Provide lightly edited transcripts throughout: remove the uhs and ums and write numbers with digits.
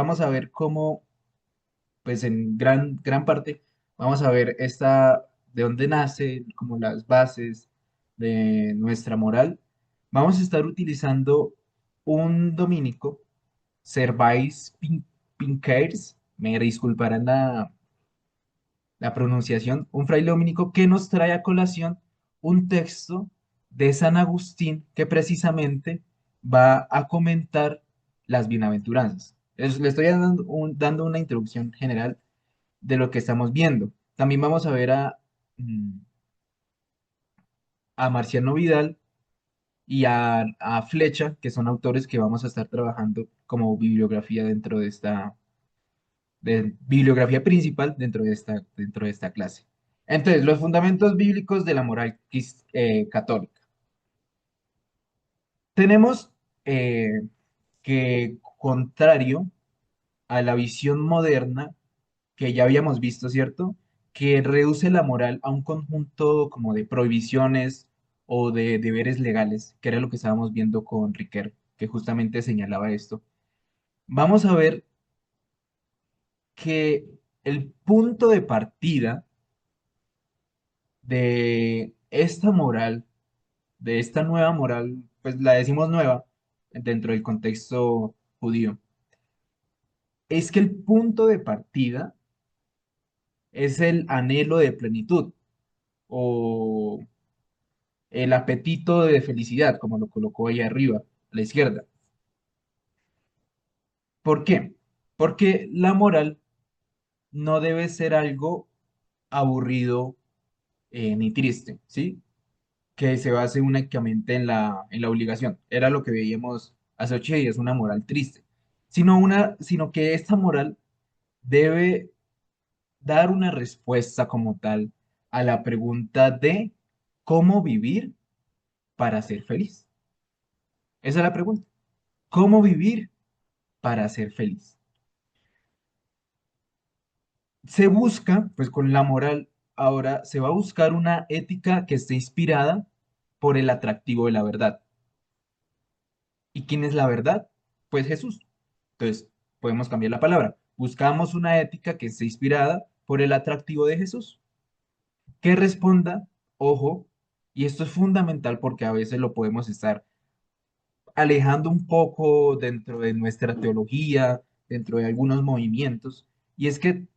vamos a ver cómo, pues en gran parte, vamos a ver de dónde nace, como las bases de nuestra moral. Vamos a estar utilizando un dominico, Servais Pincers, me disculparán la pronunciación, un fraile dominico que nos trae a colación un texto de San Agustín que precisamente va a comentar las bienaventuranzas. Le estoy dando una introducción general de lo que estamos viendo. También vamos a ver mm, a Marciano Vidal y a Flecha, que son autores que vamos a estar trabajando como bibliografía dentro de bibliografía principal dentro de esta clase. Entonces, los fundamentos bíblicos de la moral católica. Tenemos que, contrario a la visión moderna que ya habíamos visto, ¿cierto? Que reduce la moral a un conjunto como de prohibiciones o de deberes legales, que era lo que estábamos viendo con Riquet, que justamente señalaba esto. Vamos a ver que el punto de partida de esta moral, de esta nueva moral, pues la decimos nueva dentro del contexto judío, es que el punto de partida es el anhelo de plenitud o el apetito de felicidad, como lo colocó ahí arriba, a la izquierda. ¿Por qué? Porque la moral no debe ser algo aburrido ni triste, ¿sí? Que se base únicamente en en la obligación. Era lo que veíamos hace 8 días, una moral triste. Sino que esta moral debe dar una respuesta como tal a la pregunta de cómo vivir para ser feliz. Esa es la pregunta. ¿Cómo vivir para ser feliz? Se busca, pues con la moral, ahora se va a buscar una ética que esté inspirada por el atractivo de la verdad. ¿Y quién es la verdad? Pues Jesús. Entonces, podemos cambiar la palabra. Buscamos una ética que esté inspirada por el atractivo de Jesús. Que responda, ojo, y esto es fundamental porque a veces lo podemos estar alejando un poco dentro de nuestra teología, dentro de algunos movimientos, y es que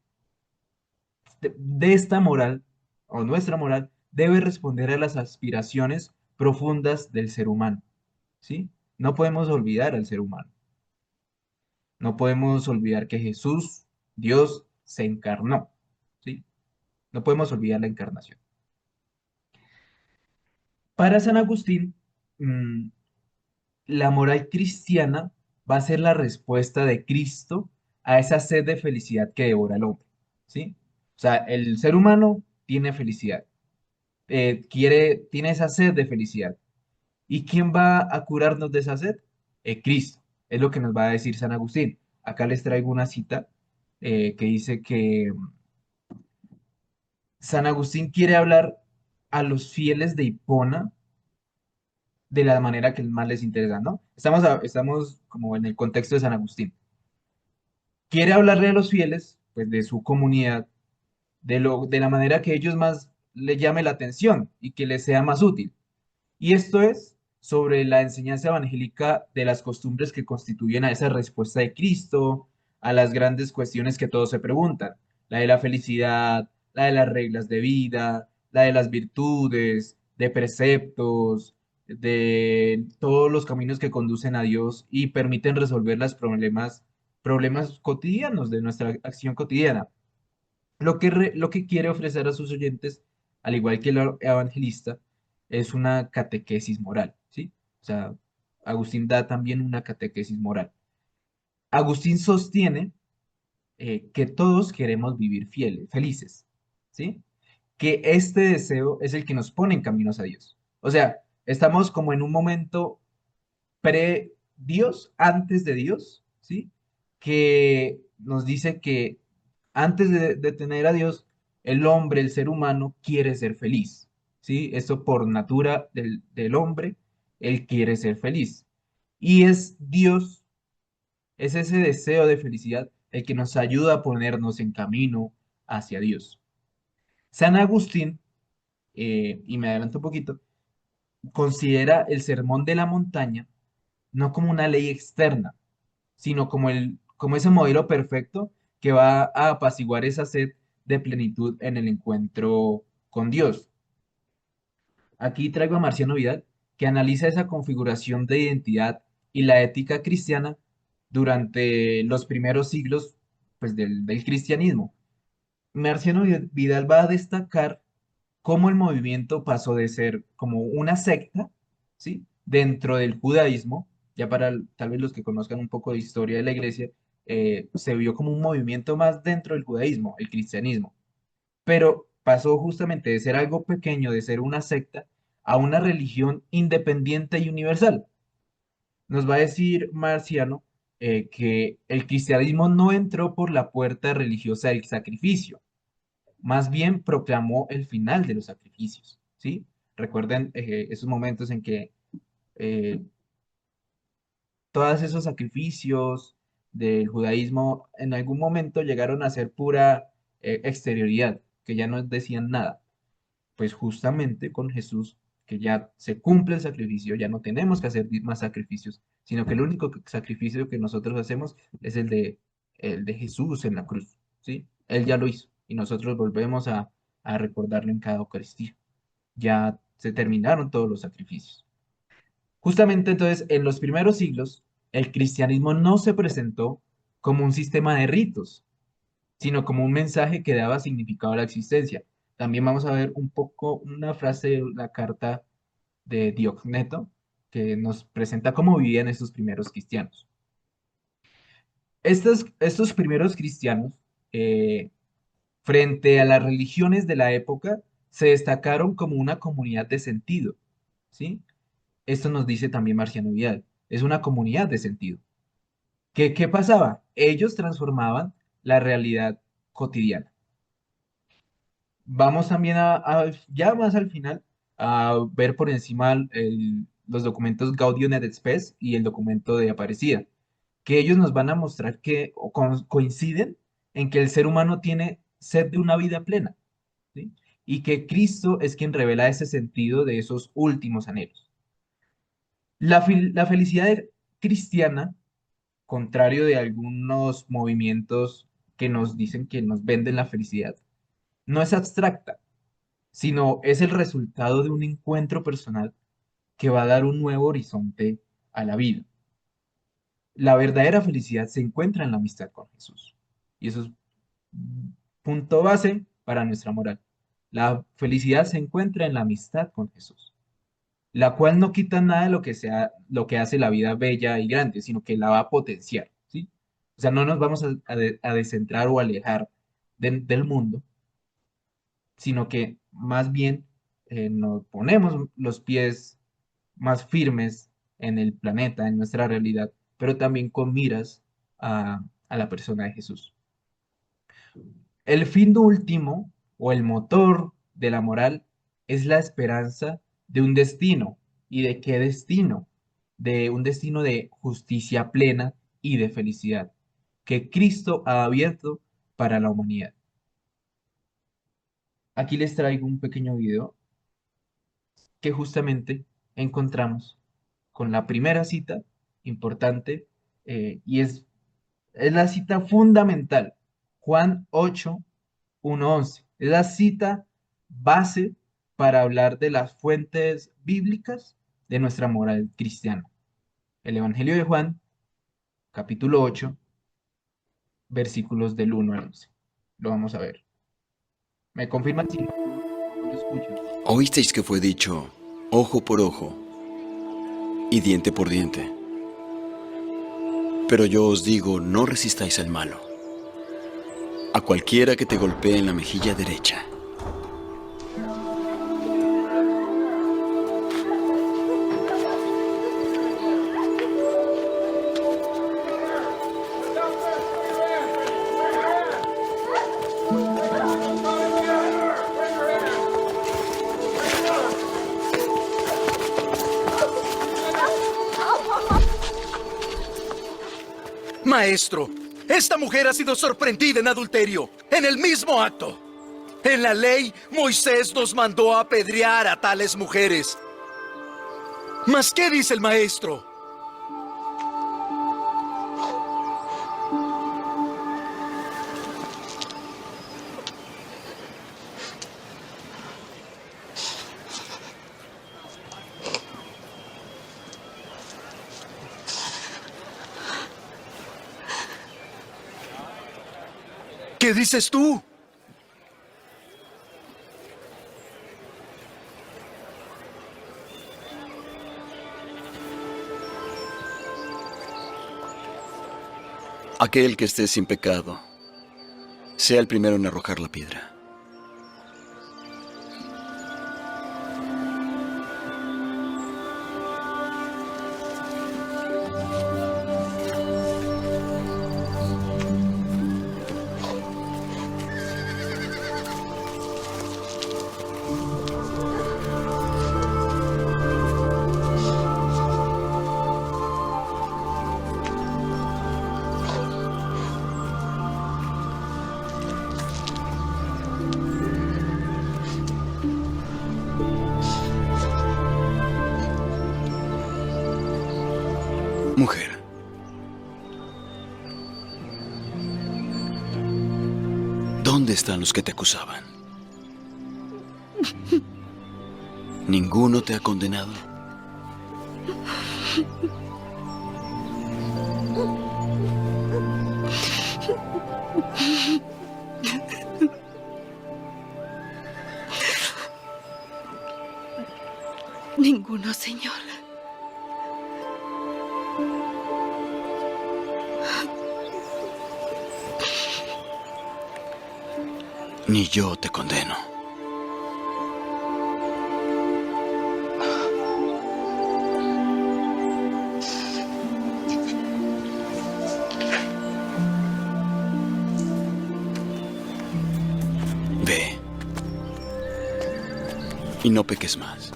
de esta moral, o nuestra moral, debe responder a las aspiraciones profundas del ser humano, ¿sí? No podemos olvidar al ser humano. No podemos olvidar que Jesús, Dios, se encarnó, ¿sí? No podemos olvidar la encarnación. Para San Agustín, mm, la moral cristiana va a ser la respuesta de Cristo a esa sed de felicidad que devora al hombre, ¿sí? O sea, el ser humano tiene felicidad, tiene esa sed de felicidad. ¿Y quién va a curarnos de esa sed? Cristo. Es lo que nos va a decir San Agustín. Acá les traigo una cita que dice que San Agustín quiere hablar a los fieles de Hipona de la manera que más les interesa, ¿no? Estamos como en el contexto de San Agustín. Quiere hablarle a los fieles, pues de su comunidad, de la manera que ellos más les llame la atención y que les sea más útil. Y esto es sobre la enseñanza evangélica de las costumbres que constituyen a esa respuesta de Cristo, a las grandes cuestiones que todos se preguntan, la de la felicidad, la de las reglas de vida, la de las virtudes, de preceptos, de todos los caminos que conducen a Dios y permiten resolver los problemas cotidianos de nuestra acción cotidiana. Lo que quiere ofrecer a sus oyentes, al igual que el evangelista, es una catequesis moral, ¿sí? O sea, Agustín da también una catequesis moral. Agustín sostiene que todos queremos vivir felices, ¿sí? Que este deseo es el que nos pone en caminos a Dios. O sea, estamos como en un momento pre-Dios, antes de Dios, ¿sí? Que nos dice que antes de tener a Dios, el hombre, el ser humano, quiere ser feliz, ¿sí? Eso por natura del hombre, él quiere ser feliz. Y es Dios Es ese deseo de felicidad el que nos ayuda a ponernos en camino hacia Dios. San Agustín, y me adelanto un poquito, considera el sermón de la montaña no como una ley externa, sino como ese modelo perfecto que va a apaciguar esa sed de plenitud en el encuentro con Dios. Aquí traigo a Marciano Vidal, que analiza esa configuración de identidad y la ética cristiana durante los primeros siglos, pues, del cristianismo. Marciano Vidal va a destacar cómo el movimiento pasó de ser como una secta, ¿sí? Dentro del judaísmo, ya para tal vez los que conozcan un poco de historia de la iglesia, se vio como un movimiento más dentro del judaísmo, el cristianismo, pero pasó justamente de ser algo pequeño, de ser una secta, a una religión independiente y universal. Nos va a decir Marciano que el cristianismo no entró por la puerta religiosa del sacrificio, más bien proclamó el final de los sacrificios, ¿sí? Recuerden esos momentos en que eh, todos esos sacrificios del judaísmo en algún momento llegaron a ser pura exterioridad, que ya no decían nada. Pues justamente con Jesús, que ya se cumple el sacrificio, ya no tenemos que hacer más sacrificios, sino que el único sacrificio que nosotros hacemos es el de Jesús en la cruz, ¿sí? Él ya lo hizo y nosotros volvemos a recordarlo en cada Eucaristía. Ya se terminaron todos los sacrificios. Justamente entonces, en los primeros siglos, el cristianismo no se presentó como un sistema de ritos, sino como un mensaje que daba significado a la existencia. También vamos a ver un poco una frase de la carta de Diogneto que nos presenta cómo vivían estos primeros cristianos. Estos primeros cristianos, eh, frente a las religiones de la época, se destacaron como una comunidad de sentido, ¿sí? Esto nos dice también Marciano Vidal, es una comunidad de sentido. ¿Qué pasaba? Ellos transformaban la realidad cotidiana. Vamos también ya más al final, a ver por encima los documentos Gaudium et Spes y el documento de Aparecida, que ellos nos van a mostrar que coinciden en que el ser humano tiene sed de una vida plena, ¿sí? Y que Cristo es quien revela ese sentido de esos últimos anhelos. La felicidad cristiana, contrario de algunos movimientos que nos dicen que nos venden la felicidad, no es abstracta, sino es el resultado de un encuentro personal que va a dar un nuevo horizonte a la vida. La verdadera felicidad se encuentra en la amistad con Jesús. Y eso es punto base para nuestra moral. La felicidad se encuentra en la amistad con Jesús, la cual no quita nada de lo que hace la vida bella y grande, sino que la va a potenciar, ¿sí? O sea, no nos vamos a descentrar o alejar del mundo, sino que más bien nos ponemos los pies más firmes en el planeta, en nuestra realidad, pero también con miras a la persona de Jesús. El fin último o el motor de la moral es la esperanza de un destino. ¿Y de qué destino? De un destino de justicia plena y de felicidad que Cristo ha abierto para la humanidad. Aquí les traigo un pequeño video que justamente encontramos con la primera cita importante y es la cita fundamental, Juan 8, 1, 11. Es la cita base para hablar de las fuentes bíblicas de nuestra moral cristiana. El Evangelio de Juan, capítulo 8, versículos del 1 al 11. Lo vamos a ver. ¿Me confirman si no lo escuchan? Oísteis que fue dicho, ojo por ojo y diente por diente. Pero yo os digo, no resistáis al malo. A cualquiera que te golpee en la mejilla derecha, Maestro, esta mujer ha sido sorprendida en adulterio, en el mismo acto. En la ley, Moisés nos mandó a apedrear a tales mujeres. ¿Mas qué dice el maestro? ¿Qué dices tú? Aquel que esté sin pecado, sea el primero en arrojar la piedra. Mujer, ¿dónde están los que te acusaban? ¿Ninguno te ha condenado? Ninguno, Señor. Ni yo te condeno. Ve y no peques más.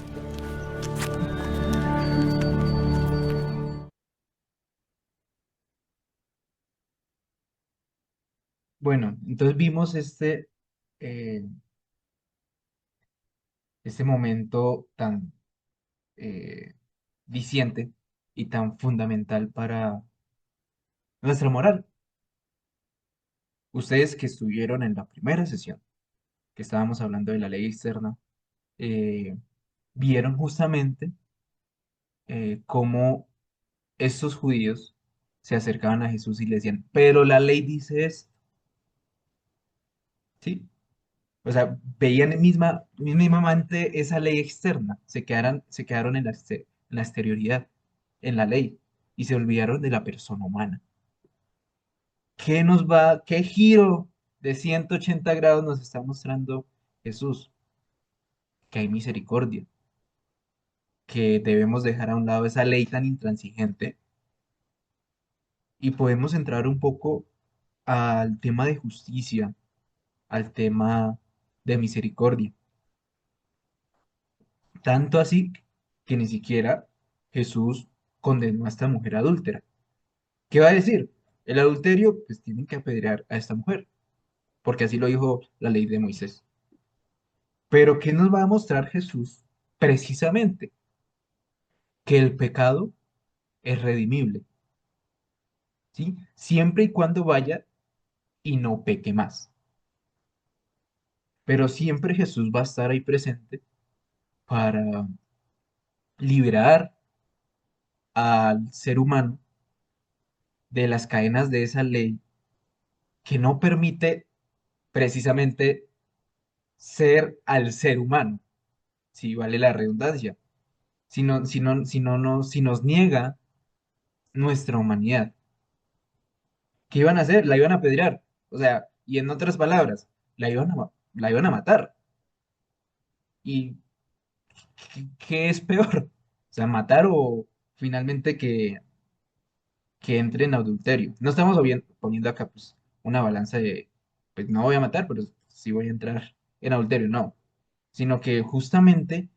Bueno, entonces vimos eh, este momento tan eh, diciente y tan fundamental para nuestra moral. Ustedes que estuvieron en la primera sesión, que estábamos hablando de la ley externa, eh, vieron justamente cómo estos judíos se acercaban a Jesús y le decían, pero la ley dice esto, ¿sí? O sea, veían mismamente esa ley externa, se quedaron en en la exterioridad, en la ley, y se olvidaron de la persona humana. Qué giro de 180 grados nos está mostrando Jesús? Que hay misericordia, que debemos dejar a un lado esa ley tan intransigente y podemos entrar un poco al tema de justicia, al tema de misericordia. Tanto así que ni siquiera Jesús condenó a esta mujer adúltera. ¿Qué va a decir? El adulterio, pues tienen que apedrear a esta mujer, porque así lo dijo la ley de Moisés. Pero ¿qué nos va a mostrar Jesús? Precisamente que el pecado es redimible, ¿sí? Siempre y cuando vaya y no peque más. Pero siempre Jesús va a estar ahí presente para liberar al ser humano de las cadenas de esa ley que no permite precisamente ser al ser humano, si vale la redundancia, si nos niega nuestra humanidad. ¿Qué iban a hacer? La iban a apedrear. O sea, y en otras palabras, la iban a matar. ¿Y qué es peor? O sea, matar o finalmente que entre en adulterio. No estamos poniendo acá pues una balanza de, pues no voy a matar, pero sí voy a entrar en adulterio, no. Sino que justamente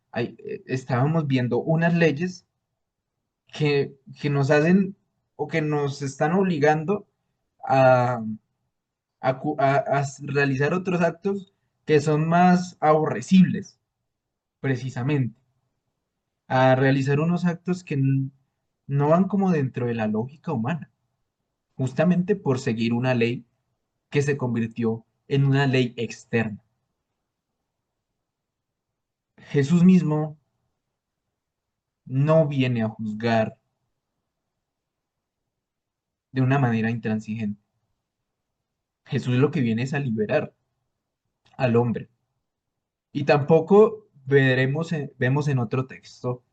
estábamos viendo unas leyes que nos hacen o que nos están obligando a, a realizar otros actos que son más aborrecibles, precisamente, a realizar unos actos que no van como dentro de la lógica humana, justamente por seguir una ley que se convirtió en una ley externa. Jesús mismo no viene a juzgar de una manera intransigente. Jesús lo que viene es a liberar al hombre. Y tampoco vemos en otro texto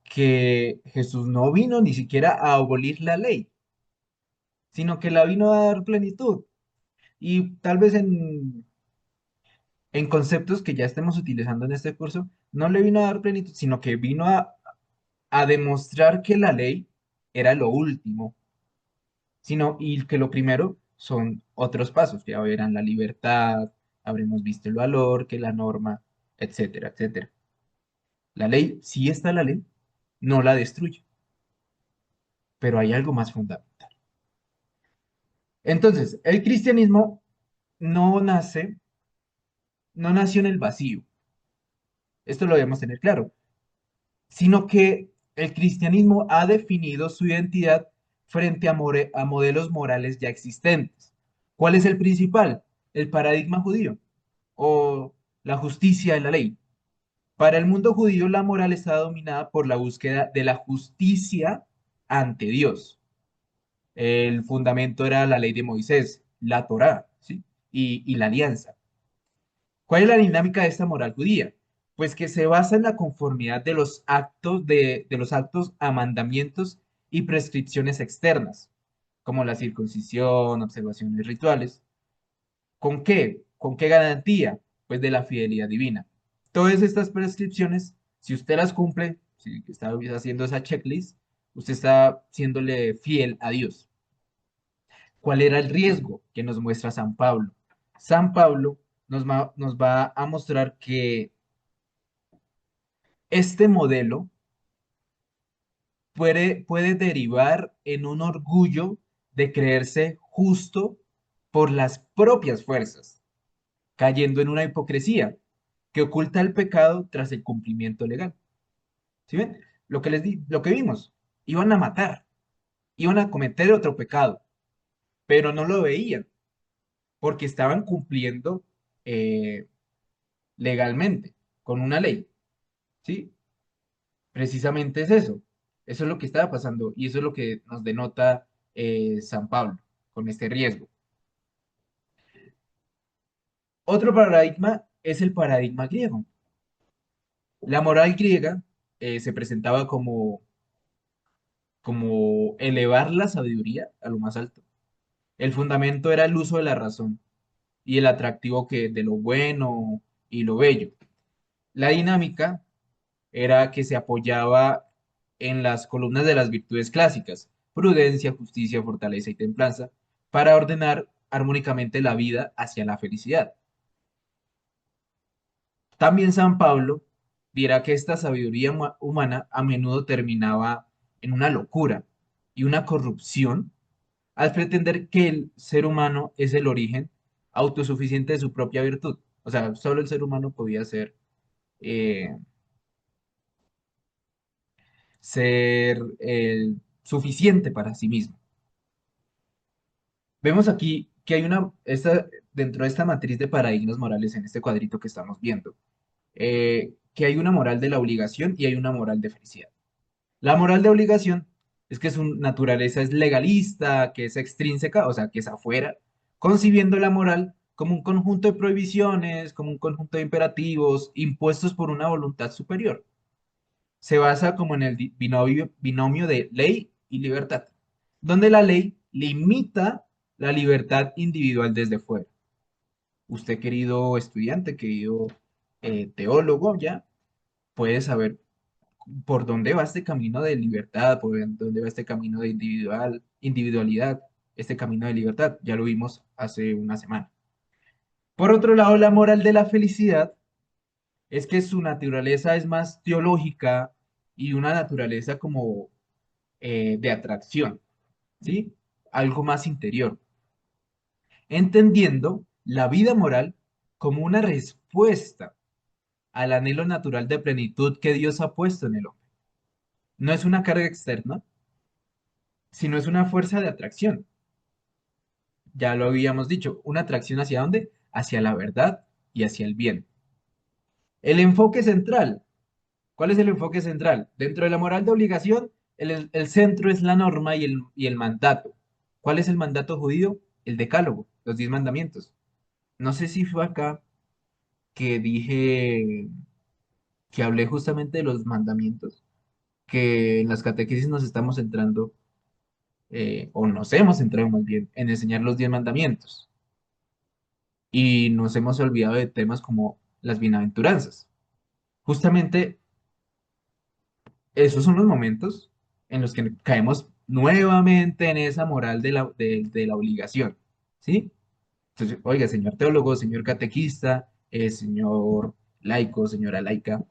que Jesús no vino ni siquiera a abolir la ley, sino que la vino a dar plenitud. Y tal vez en conceptos que ya estemos utilizando en este curso, no le vino a dar plenitud, sino que vino a demostrar que la ley era lo último, sino y que lo primero son otros pasos, que verán la libertad, habremos visto el valor, que la norma, etcétera, etcétera. La ley, sí está la ley, no la destruye, pero hay algo más fundamental. Entonces, el cristianismo no nace, no nació en el vacío, esto lo debemos tener claro, sino que el cristianismo ha definido su identidad frente a modelos morales ya existentes. ¿Cuál es el principal? El paradigma judío o la justicia de la ley. Para el mundo judío, la moral está dominada por la búsqueda de la justicia ante Dios. El fundamento era la ley de Moisés, la Torá, ¿sí? Y la alianza. ¿Cuál es la dinámica de esta moral judía? Pues que se basa en la conformidad de los actos a mandamientos y prescripciones externas, como la circuncisión, observaciones rituales. ¿Con qué? ¿Con qué garantía? Pues de la fidelidad divina. Todas estas prescripciones, si usted las cumple, si está haciendo esa checklist, usted está siéndole fiel a Dios. ¿Cuál era el riesgo que nos muestra San Pablo? San Pablo nos va a mostrar que este modelo puede derivar en un orgullo de creerse justo por las propias fuerzas, cayendo en una hipocresía que oculta el pecado tras el cumplimiento legal. ¿Sí ven? Lo que vimos, iban a matar, iban a cometer otro pecado, pero no lo veían porque estaban cumpliendo eh, legalmente con una ley, ¿sí? Precisamente es eso. Eso es lo que estaba pasando y eso es lo que nos denota San Pablo con este riesgo. Otro paradigma es el paradigma griego. La moral griega se presentaba como elevar la sabiduría a lo más alto. El fundamento era el uso de la razón y el atractivo de lo bueno y lo bello. La dinámica era que se apoyaba en las columnas de las virtudes clásicas, prudencia, justicia, fortaleza y templanza, para ordenar armónicamente la vida hacia la felicidad. También San Pablo dirá que esta sabiduría humana a menudo terminaba en una locura y una corrupción al pretender que el ser humano es el origen autosuficiente de su propia virtud. O sea, solo el ser humano podía eh, ser suficiente para sí mismo. Vemos aquí que hay dentro de esta matriz de paradigmas morales en este cuadrito que estamos viendo, que hay una moral de la obligación y hay una moral de felicidad. La moral de obligación es que su naturaleza es legalista, que es extrínseca, o sea, que es afuera, concibiendo la moral como un conjunto de prohibiciones, como un conjunto de imperativos impuestos por una voluntad superior. Se basa como en el binomio de ley y libertad, donde la ley limita la libertad individual desde fuera. Usted, querido estudiante, querido teólogo, ya puede saber por dónde va este camino de libertad, por dónde va este camino de individualidad, este camino de libertad. Ya lo vimos hace una semana. Por otro lado, la moral de la felicidad es que su naturaleza es más teológica y una naturaleza como de atracción, ¿sí? Algo más interior. entendiendo la vida moral como una respuesta al anhelo natural de plenitud que Dios ha puesto en el hombre. No es una carga externa, sino es una fuerza de atracción. Ya lo habíamos dicho, una atracción hacia dónde? Hacia la verdad y hacia el bien. El enfoque central. ¿Cuál es el enfoque central? Dentro de la moral de obligación, el centro es la norma y el mandato. ¿Cuál es el mandato judío? El decálogo, los 10 mandamientos. No sé si fue acá que dije que hablé justamente de los mandamientos, que en las catequesis nos estamos centrando, o nos hemos centrado más bien, en enseñar los 10 mandamientos. Y nos hemos olvidado de temas como las bienaventuranzas. Justamente esos son los momentos en los que caemos nuevamente en esa moral de la obligación, ¿sí? Entonces, oiga, señor teólogo, señor catequista, señor laico, señora laica,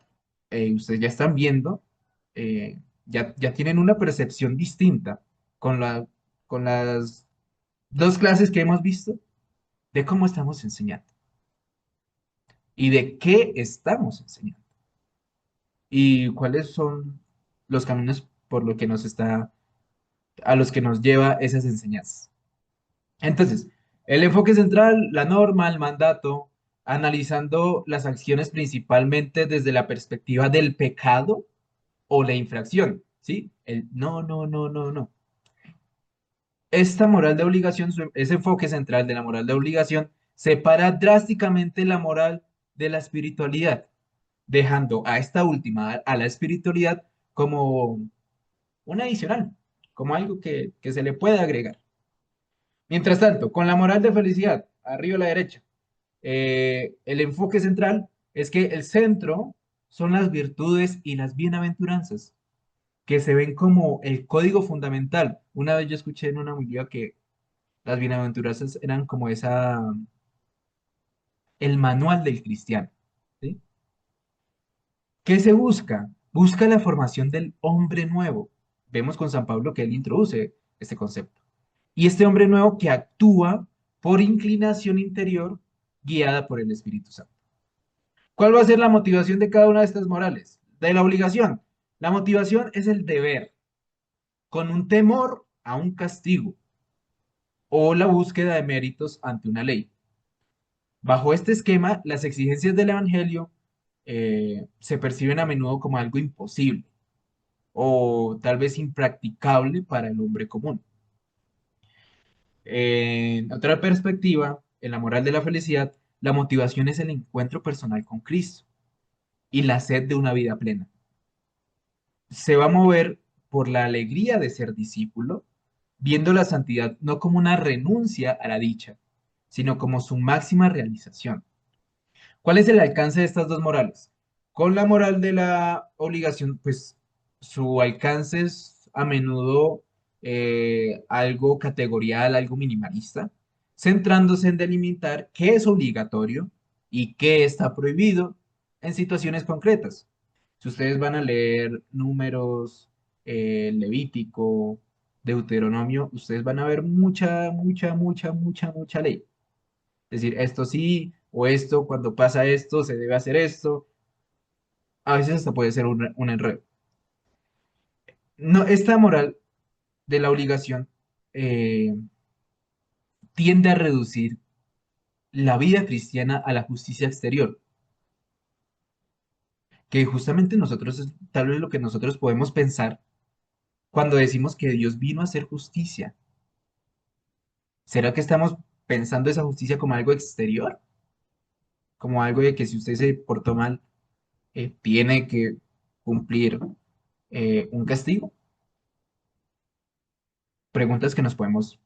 ustedes ya están viendo, ya tienen una percepción distinta con con las dos clases que hemos visto de cómo estamos enseñando y de qué estamos enseñando y cuáles son los caminos por lo que a los que nos lleva esas enseñanzas. Entonces, el enfoque central, la norma, el mandato, analizando las acciones principalmente desde la perspectiva del pecado o la infracción, ¿sí? El no, no, no, no, no. Esta moral de obligación, ese enfoque central de la moral de obligación, separa drásticamente la moral de la espiritualidad, dejando a esta última, a la espiritualidad, como un adicional, como algo que se le puede agregar. Mientras tanto, con la moral de felicidad, arriba a la derecha, el enfoque central es que el centro son las virtudes y las bienaventuranzas, que se ven como el código fundamental. Una vez yo escuché en una homilía que las bienaventuranzas eran como el manual del cristiano, ¿sí? ¿Qué se busca? Busca la formación del hombre nuevo. Vemos con San Pablo que él introduce este concepto. Y este hombre nuevo que actúa por inclinación interior guiada por el Espíritu Santo. ¿Cuál va a ser la motivación de cada una de estas morales? De la obligación. La motivación es el deber, con un temor a un castigo o la búsqueda de méritos ante una ley. Bajo este esquema, las exigencias del Evangelio se perciben a menudo como algo imposible o tal vez impracticable para el hombre común. En otra perspectiva, en la moral de la felicidad, la motivación es el encuentro personal con Cristo y la sed de una vida plena. Se va a mover por la alegría de ser discípulo, viendo la santidad no como una renuncia a la dicha, sino como su máxima realización. ¿Cuál es el alcance de estas dos morales? Con la moral de la obligación, pues su alcance es a menudo algo categorial, algo minimalista, centrándose en delimitar qué es obligatorio y qué está prohibido en situaciones concretas. Si ustedes van a leer Números, Levítico, Deuteronomio, ustedes van a ver mucha, mucha, mucha, mucha, mucha ley. Es decir, esto sí, o esto, cuando pasa esto, se debe hacer esto. A veces hasta puede ser un enredo. No, esta moral de la obligación eh, tiende a reducir la vida cristiana a la justicia exterior, que justamente nosotros es tal vez lo que nosotros podemos pensar cuando decimos que Dios vino a hacer justicia. ¿Será que estamos pensando esa justicia como algo exterior? Como algo de que si usted se portó mal, tiene que cumplir un castigo. Preguntas que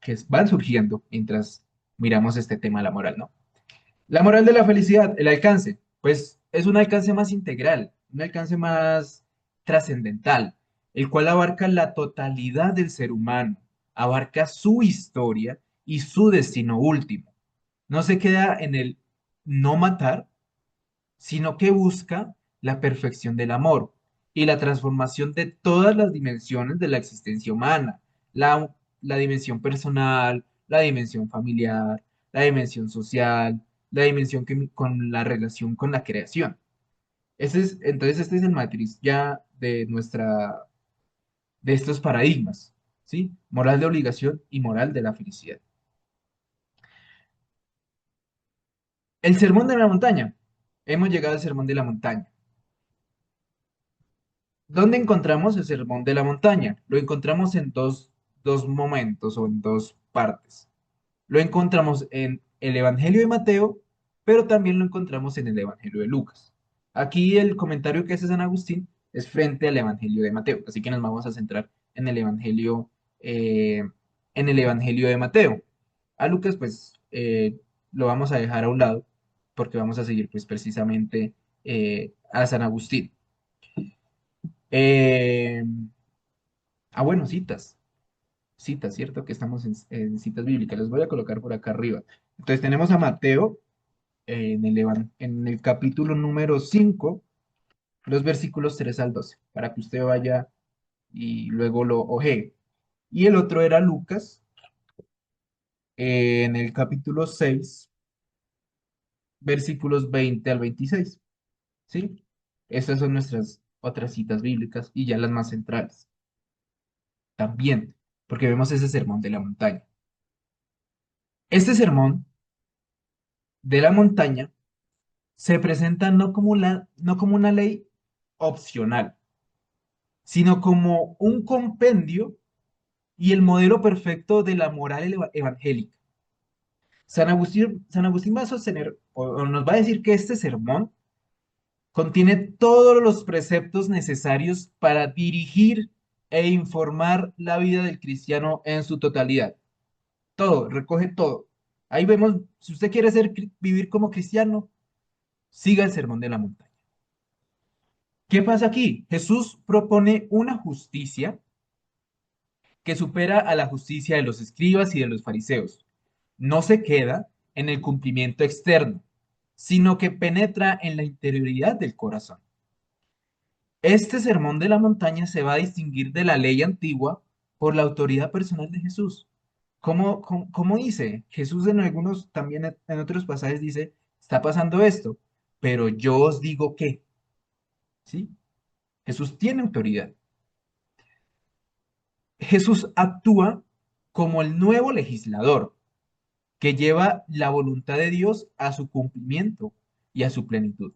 que van surgiendo mientras miramos este tema de la moral, ¿no? La moral de la felicidad, el alcance, pues es un alcance más integral, un alcance más trascendental, el cual abarca la totalidad del ser humano, abarca su historia y su destino último. No se queda en el no matar, sino que busca la perfección del amor y la transformación de todas las dimensiones de la existencia humana, la dimensión personal, la dimensión familiar, la dimensión social, la dimensión con la relación con la creación. Entonces, este es el matriz ya de estos paradigmas, ¿sí? Moral de obligación y moral de la felicidad. El sermón de la montaña. Hemos llegado al sermón de la montaña. ¿Dónde encontramos el sermón de la montaña? Lo encontramos en dos momentos o en dos partes. Lo encontramos en el Evangelio de Mateo, pero también lo encontramos en el Evangelio de Lucas. Aquí el comentario que hace San Agustín es frente al Evangelio de Mateo, así que nos vamos a centrar eh, en el Evangelio de Mateo. A Lucas, pues, lo vamos a dejar a un lado, porque vamos a seguir, pues, precisamente a San Agustín. Eh, bueno, citas, ¿cierto? Que estamos en citas bíblicas. Les voy a colocar por acá arriba. Entonces tenemos a Mateo en el capítulo número 5, los versículos 3 al 12, para que usted vaya y luego lo ojee. Y el otro era Lucas, en el capítulo 6, versículos 20 al 26, ¿sí? Estas son nuestras otras citas bíblicas y ya las más centrales. También, porque vemos ese sermón de la montaña. Este sermón de la montaña se presenta no como una ley opcional, sino como un compendio y el modelo perfecto de la moral evangélica. San Agustín va a sostener o nos va a decir que este sermón contiene todos los preceptos necesarios para dirigir e informar la vida del cristiano en su totalidad. Todo, recoge todo. Ahí vemos, si usted quiere vivir como cristiano, siga el sermón de la montaña. ¿Qué pasa aquí? Jesús propone una justicia que supera a la justicia de los escribas y de los fariseos. No se queda en el cumplimiento externo, sino que penetra en la interioridad del corazón. Este sermón de la montaña se va a distinguir de la ley antigua por la autoridad personal de Jesús. ¿Cómo dice? Jesús en algunos, también en otros pasajes dice, está pasando esto, pero yo os digo que, ¿sí? Jesús tiene autoridad. Jesús actúa como el nuevo legislador que lleva la voluntad de Dios a su cumplimiento y a su plenitud.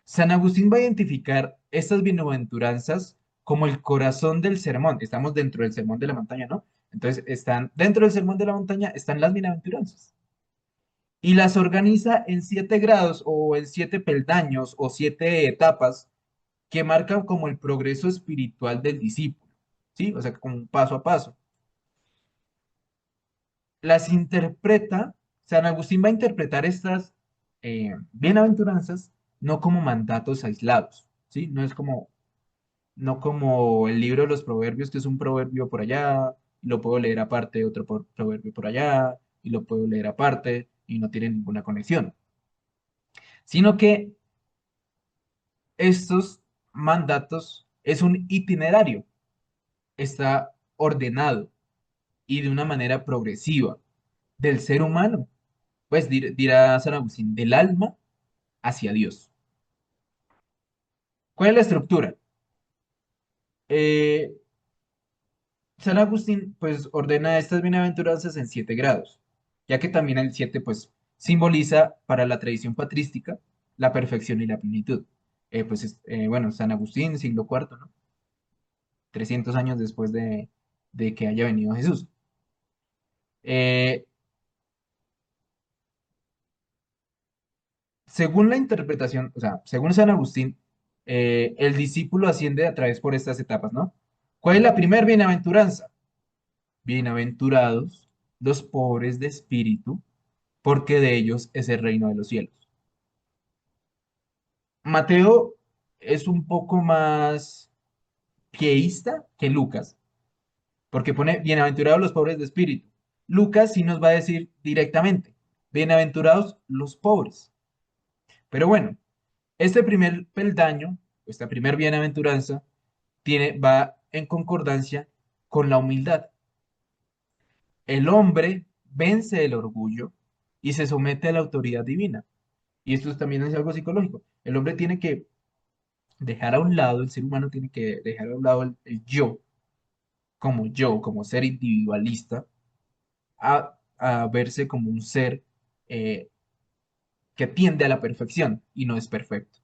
San Agustín va a identificar estas bienaventuranzas como el corazón del sermón. Estamos dentro del sermón de la montaña, ¿no? Entonces, dentro del sermón de la montaña están las bienaventuranzas. Y las organiza en 7 grados o en 7 peldaños o 7 etapas que marcan como el progreso espiritual del discípulo, ¿sí? O sea, como un paso a paso. Las interpreta, San Agustín va a interpretar estas bienaventuranzas no como mandatos aislados, ¿sí? No como el libro de los proverbios, que es un proverbio por allá, y lo puedo leer aparte, otro proverbio por allá, y lo puedo leer aparte, y no tiene ninguna conexión, sino que estos mandatos es un itinerario, está ordenado y de una manera progresiva del ser humano, pues dirá San Agustín, del alma hacia Dios. ¿Cuál es la estructura? Eh, San Agustín pues ordena estas bienaventuranzas en 7 grados, ya que también el 7 pues simboliza para la tradición patrística la perfección y la plenitud. Bueno, San Agustín, siglo cuarto, ¿no? 300 años después de que haya venido Jesús. Eh, Según la interpretación, o sea, según San Agustín, el discípulo asciende a través por estas etapas, ¿no? ¿Cuál es la primera bienaventuranza? Bienaventurados los pobres de espíritu, porque de ellos es el reino de los cielos. Mateo es un poco más pieísta que Lucas, porque pone bienaventurados los pobres de espíritu. Lucas sí nos va a decir directamente, bienaventurados los pobres. Pero bueno, este primer peldaño, esta primer bienaventuranza, va en concordancia con la humildad. El hombre vence el orgullo y se somete a la autoridad divina. Y esto también es algo psicológico. El hombre tiene que dejar a un lado, el ser humano tiene que dejar a un lado el yo, como ser individualista, a verse como un ser eh, que tiende a la perfección y no es perfecto.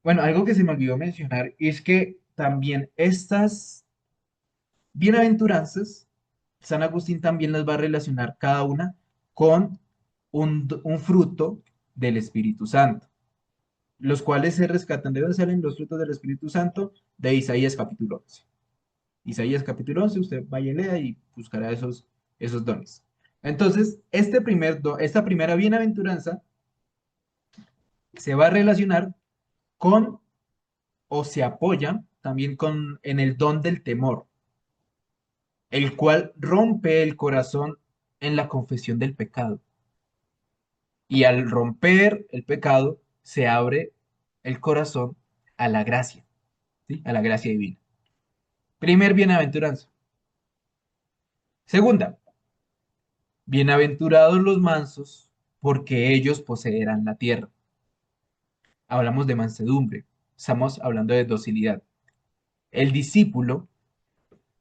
Bueno, algo que se me olvidó mencionar es que también estas bienaventuranzas, San Agustín también las va a relacionar cada una con un fruto del Espíritu Santo, los cuales se rescatan. ¿De dónde salen los frutos del Espíritu Santo? De Isaías capítulo 11. Isaías capítulo 11, usted vaya y lea y buscará esos dones. Entonces, esta primera bienaventuranza se va a relacionar con o se apoya también en el don del temor, el cual rompe el corazón en la confesión del pecado. Y al romper el pecado, se abre el corazón a la gracia, ¿sí? A la gracia divina. Primer bienaventuranza. Segunda, bienaventurados los mansos, porque ellos poseerán la tierra. Hablamos de mansedumbre, estamos hablando de docilidad. El discípulo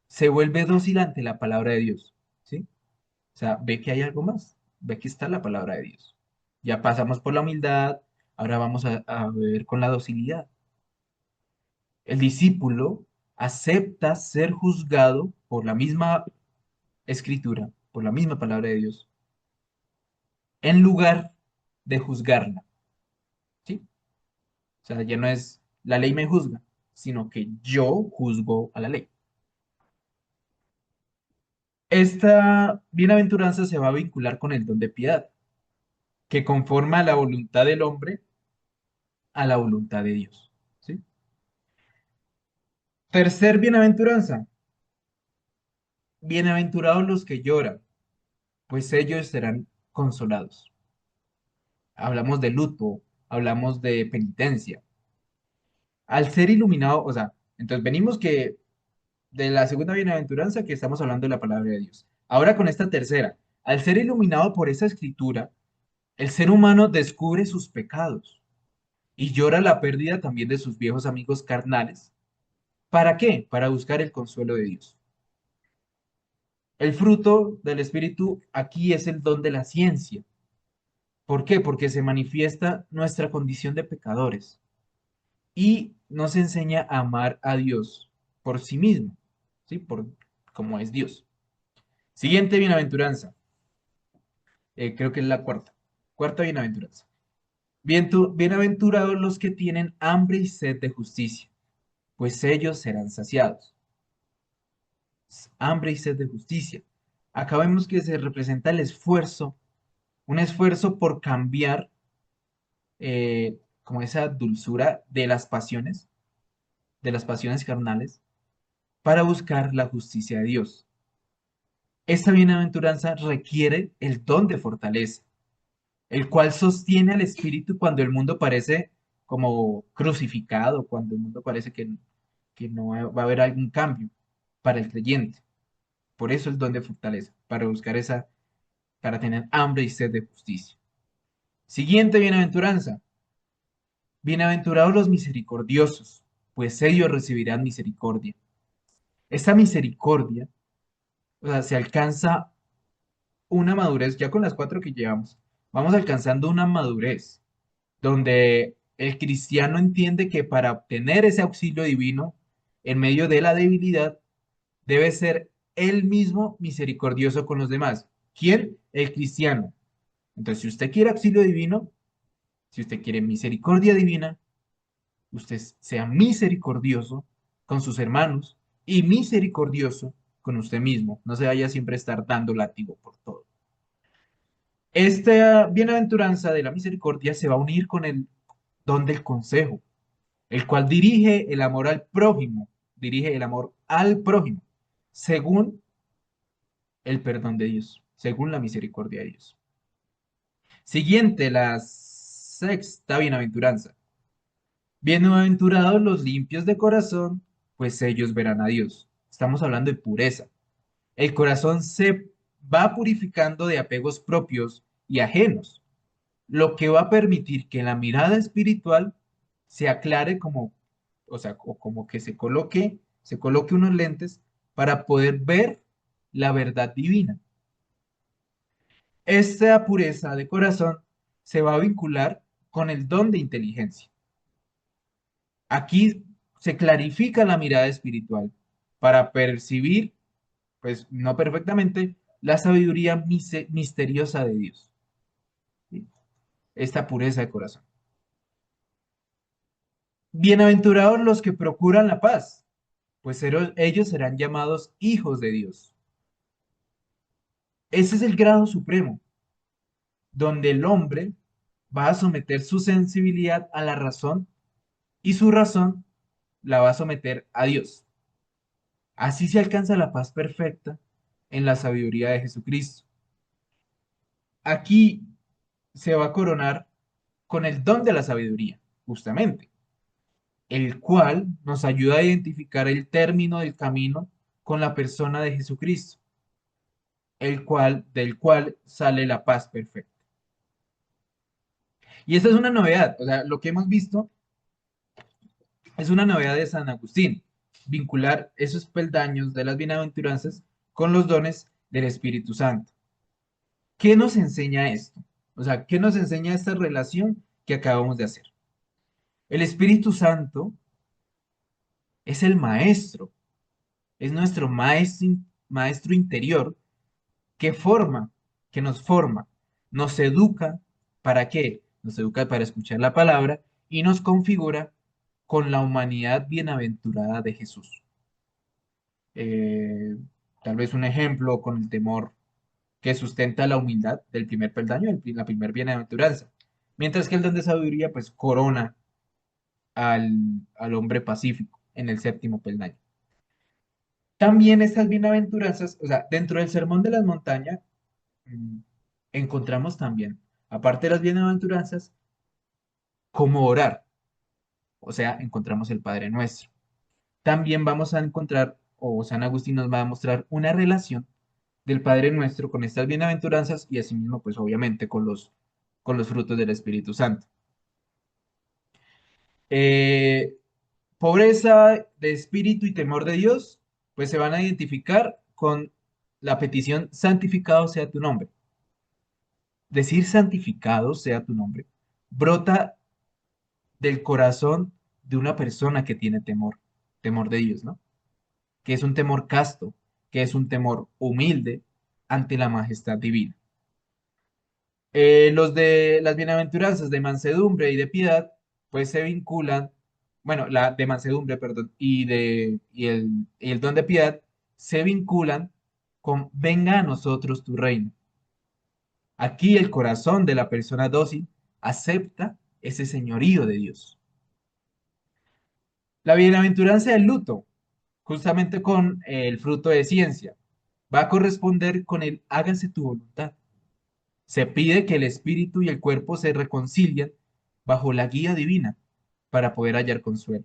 se vuelve dócil ante la palabra de Dios, ¿sí? O sea, ve que hay algo más, ve que está la palabra de Dios. Ya pasamos por la humildad, ahora vamos a ver con la docilidad. El discípulo acepta ser juzgado por la misma escritura, por la misma palabra de Dios, en lugar de juzgarla, ¿sí? O sea, ya no es la ley me juzga, sino que yo juzgo a la ley. Esta bienaventuranza se va a vincular con el don de piedad, que conforma la voluntad del hombre a la voluntad de Dios, ¿sí? Tercer bienaventuranza. Bienaventurados los que lloran, pues ellos serán consolados. Hablamos de luto, hablamos de penitencia. Al ser iluminado, o sea, entonces venimos que de la segunda bienaventuranza que estamos hablando de la palabra de Dios. Ahora con esta tercera, al ser iluminado por esa escritura, el ser humano descubre sus pecados y llora la pérdida también de sus viejos amigos carnales. ¿Para qué? Para buscar el consuelo de Dios. El fruto del Espíritu aquí es el don de la ciencia. ¿Por qué? Porque se manifiesta nuestra condición de pecadores y nos enseña a amar a Dios por sí mismo, ¿sí? Por como es Dios. Siguiente bienaventuranza, creo que es la cuarta. Cuarta bienaventuranza. Bienaventurados los que tienen hambre y sed de justicia, pues ellos serán saciados. Hambre y sed de justicia. Acá vemos que se representa el esfuerzo, un esfuerzo por cambiar como esa dulzura de las pasiones carnales, para buscar la justicia de Dios. Esta bienaventuranza requiere el don de fortaleza, el cual sostiene al espíritu cuando el mundo parece como crucificado, cuando el mundo parece que no va a haber algún cambio para el creyente. Por eso el don de fortaleza, para buscar para tener hambre y sed de justicia. Siguiente bienaventuranza. Bienaventurados los misericordiosos, pues ellos recibirán misericordia. Esta misericordia, o sea, se alcanza una madurez, ya con las cuatro que llevamos, vamos alcanzando una madurez donde el cristiano entiende que para obtener ese auxilio divino en medio de la debilidad, debe ser él mismo misericordioso con los demás. ¿Quién? El cristiano. Entonces, si usted quiere auxilio divino, si usted quiere misericordia divina, usted sea misericordioso con sus hermanos y misericordioso con usted mismo. No se vaya siempre a estar dando látigo por todo. Esta bienaventuranza de la misericordia se va a unir con el don del consejo, el cual dirige el amor al prójimo, según el perdón de Dios, según la misericordia de Dios. Siguiente, la sexta bienaventuranza. Bienaventurados los limpios de corazón, pues ellos verán a Dios. Estamos hablando de pureza. El corazón se va purificando de apegos propios y ajenos, lo que va a permitir que la mirada espiritual se aclare como, o sea, como que se coloque unos lentes para poder ver la verdad divina. Esta pureza de corazón se va a vincular con el don de inteligencia. Aquí se clarifica la mirada espiritual para percibir, pues no perfectamente, la sabiduría misteriosa de Dios. ¿Sí? Esta pureza de corazón. Bienaventurados los que procuran la paz, pues ellos serán llamados hijos de Dios. Ese es el grado supremo, donde el hombre va a someter su sensibilidad a la razón y su razón la va a someter a Dios. Así se alcanza la paz perfecta en la sabiduría de Jesucristo. Aquí se va a coronar con el don de la sabiduría, justamente, el cual nos ayuda a identificar el término del camino con la persona de Jesucristo, del cual sale la paz perfecta. Y esta es una novedad, o sea, lo que hemos visto es una novedad de San Agustín, vincular esos peldaños de las bienaventuranzas con los dones del Espíritu Santo. ¿Qué nos enseña esto? O sea, ¿qué nos enseña esta relación que acabamos de hacer? El Espíritu Santo es el maestro, es nuestro maestro interior que forma, que nos educa, ¿para qué? Nos educa para escuchar la palabra y nos configura con la humanidad bienaventurada de Jesús. Eh, Tal vez un ejemplo con el temor que sustenta la humildad del primer peldaño, la primer bienaventuranza. Mientras que el don de sabiduría, pues, corona al, al hombre pacífico en el séptimo peldaño. También estas bienaventuranzas, o sea, dentro del Sermón de las Montañas, mm, encontramos también, aparte de las bienaventuranzas, cómo orar. O sea, encontramos el Padre Nuestro. También vamos a encontrar, o San Agustín nos va a mostrar una relación del Padre Nuestro con estas bienaventuranzas y asimismo, pues obviamente, con los frutos del Espíritu Santo. Eh, Pobreza de espíritu y temor de Dios, pues se van a identificar con la petición, santificado sea tu nombre. Decir santificado sea tu nombre brota del corazón de una persona que tiene temor, temor de Dios, ¿no? Que es un temor casto, que es un temor humilde ante la majestad divina. Los de las bienaventuranzas de mansedumbre y de piedad, pues se vinculan, bueno, la de mansedumbre, perdón, y el don de piedad se vinculan con venga a nosotros tu reino. Aquí el corazón de la persona dócil acepta ese señorío de Dios. La bienaventuranza del luto, justamente con el fruto de ciencia, va a corresponder con el hágase tu voluntad. Se pide que el espíritu y el cuerpo se reconcilien bajo la guía divina para poder hallar consuelo.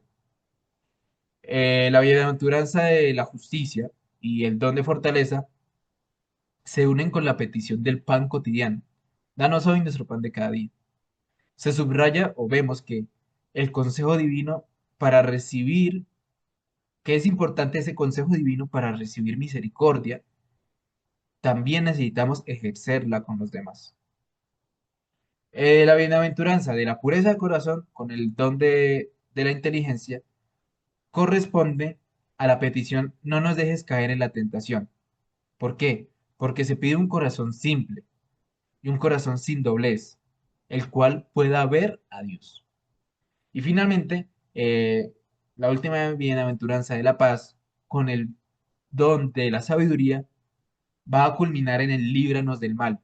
La bienaventuranza de la justicia y el don de fortaleza se unen con la petición del pan cotidiano. Danos hoy nuestro pan de cada día. Se subraya o vemos que el consejo divino para recibir, que es importante ese consejo divino para recibir misericordia, también necesitamos ejercerla con los demás. La bienaventuranza de la pureza de corazón con el don de la inteligencia corresponde a la petición no nos dejes caer en la tentación. ¿Por qué? Porque se pide un corazón simple y un corazón sin doblez, el cual pueda ver a Dios. Y finalmente, la última bienaventuranza de la paz con el don de la sabiduría va a culminar en el líbranos del mal,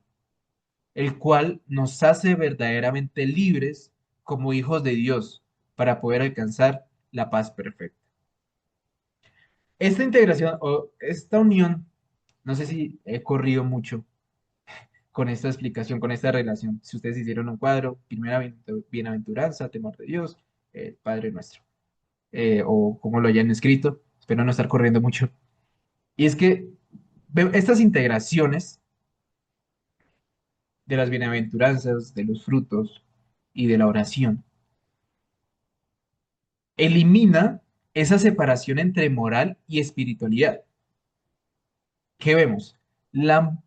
el cual nos hace verdaderamente libres como hijos de Dios para poder alcanzar la paz perfecta. Esta integración o esta unión, no sé si he corrido mucho con esta explicación, con esta relación. Si ustedes hicieron un cuadro, primera bienaventuranza, temor de Dios, Padre nuestro, o como lo hayan escrito, espero no estar corriendo mucho. Y es que estas integraciones de las bienaventuranzas, de los frutos y de la oración, elimina esa separación entre moral y espiritualidad. ¿Qué vemos? La,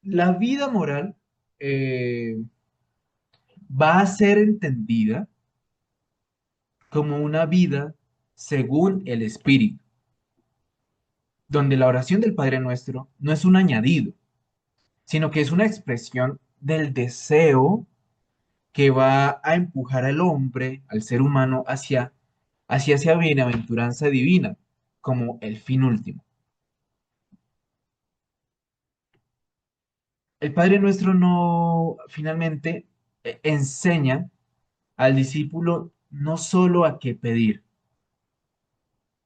la vida moral eh, va a ser entendida como una vida según el Espíritu, donde la oración del Padre Nuestro no es un añadido, sino que es una expresión del deseo que va a empujar al hombre, al ser humano, hacia esa bienaventuranza divina, como el fin último. El Padre Nuestro no, finalmente, enseña al discípulo no solo a qué pedir,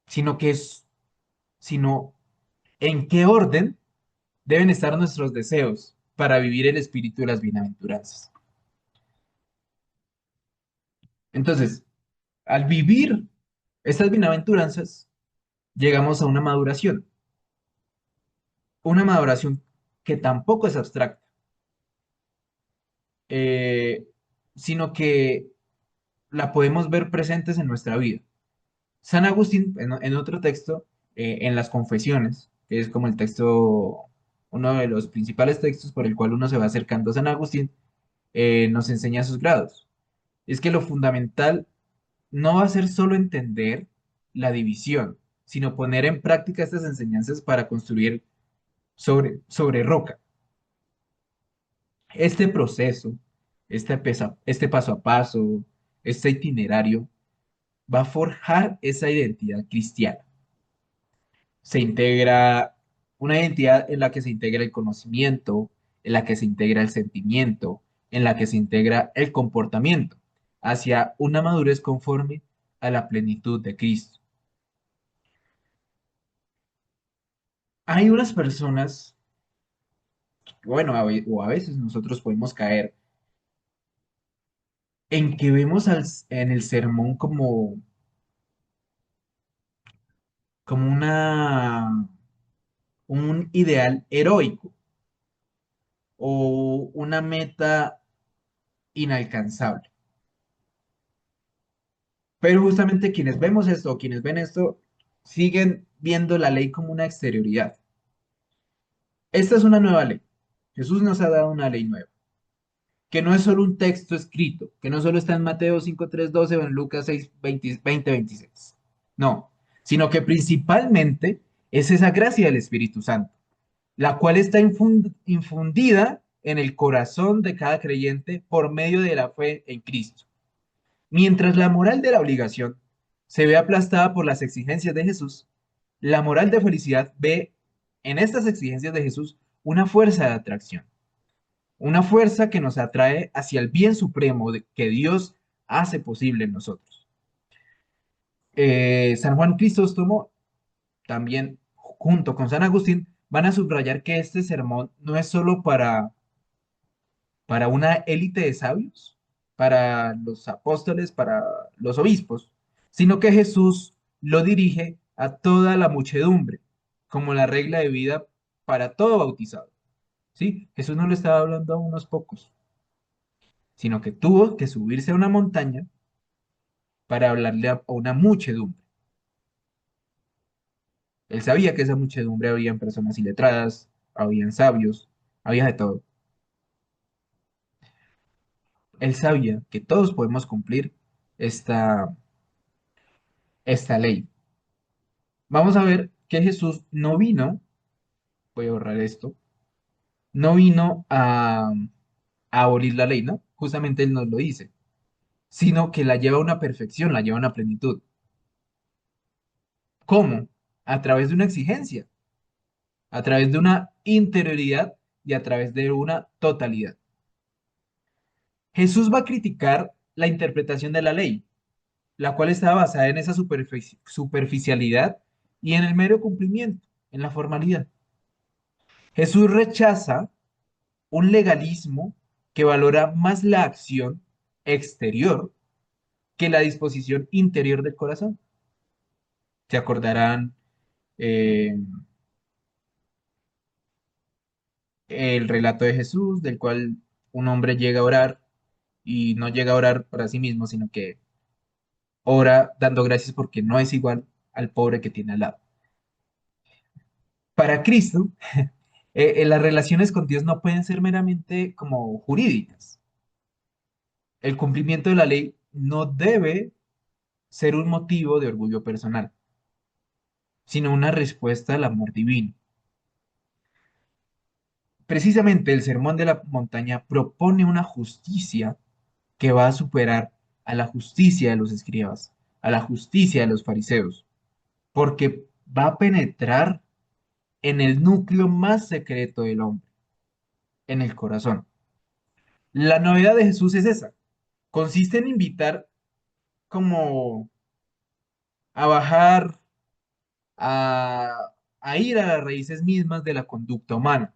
sino que es, sino en qué orden deben estar nuestros deseos para vivir el espíritu de las bienaventuranzas. Entonces, al vivir estas bienaventuranzas, llegamos a una maduración que tampoco es abstracta, eh, sino que la podemos ver presentes en nuestra vida. San Agustín, en otro texto, en las Confesiones, que es como el texto, uno de los principales textos por el cual uno se va acercando a San Agustín, nos enseña sus grados. Es que lo fundamental no va a ser solo entender la división, sino poner en práctica estas enseñanzas para construir sobre roca. Este proceso, este paso a paso, este itinerario, va a forjar esa identidad cristiana. Se integra una identidad en la que se integra el conocimiento, en la que se integra el sentimiento, en la que se integra el comportamiento, hacia una madurez conforme a la plenitud de Cristo. Hay unas personas, bueno, o a veces nosotros podemos caer en que vemos en el sermón como un ideal heroico o una meta inalcanzable. Pero justamente quienes vemos esto o quienes ven esto siguen viendo la ley como una exterioridad. Esta es una nueva ley. Jesús nos ha dado una ley nueva, que no es solo un texto escrito, que no solo está en Mateo 5, 3, 12 o en Lucas 6, 20, 20, 26. No, sino que principalmente es esa gracia del Espíritu Santo, la cual está infundida en el corazón de cada creyente por medio de la fe en Cristo. Mientras la moral de la obligación se ve aplastada por las exigencias de Jesús, la moral de felicidad ve en estas exigencias de Jesús una fuerza de atracción, una fuerza que nos atrae hacia el bien supremo que Dios hace posible en nosotros. San Juan Crisóstomo, también junto con San Agustín, van a subrayar que este sermón no es solo para una élite de sabios, para los apóstoles, para los obispos, sino que Jesús lo dirige a toda la muchedumbre, como la regla de vida para todo bautizado. ¿Sí? Jesús no le estaba hablando a unos pocos, sino que tuvo que subirse a una montaña para hablarle a una muchedumbre. Él sabía que esa muchedumbre habían personas iletradas, habían sabios, había de todo. Él sabía que todos podemos cumplir esta, esta ley. Vamos a ver que Jesús no vino, voy a borrar esto, no vino a abolir la ley, ¿no? Justamente Él nos lo dice, sino que la lleva a una perfección, la lleva a una plenitud. ¿Cómo? A través de una exigencia, a través de una interioridad y a través de una totalidad. Jesús va a criticar la interpretación de la ley, la cual estaba basada en esa superficialidad y en el mero cumplimiento, en la formalidad. Jesús rechaza un legalismo que valora más la acción exterior que la disposición interior del corazón. Se acordarán eh, el relato de Jesús, del cual un hombre llega a orar y no llega a orar para sí mismo, sino que ora dando gracias porque no es igual al pobre que tiene al lado. Para Cristo, las relaciones con Dios no pueden ser meramente como jurídicas. El cumplimiento de la ley no debe ser un motivo de orgullo personal, sino una respuesta al amor divino. Precisamente el Sermón de la Montaña propone una justicia que va a superar a la justicia de los escribas, a la justicia de los fariseos, porque va a penetrar en el núcleo más secreto del hombre, en el corazón. La novedad de Jesús es esa, consiste en invitar como a bajar, a, a ir a las raíces mismas de la conducta humana,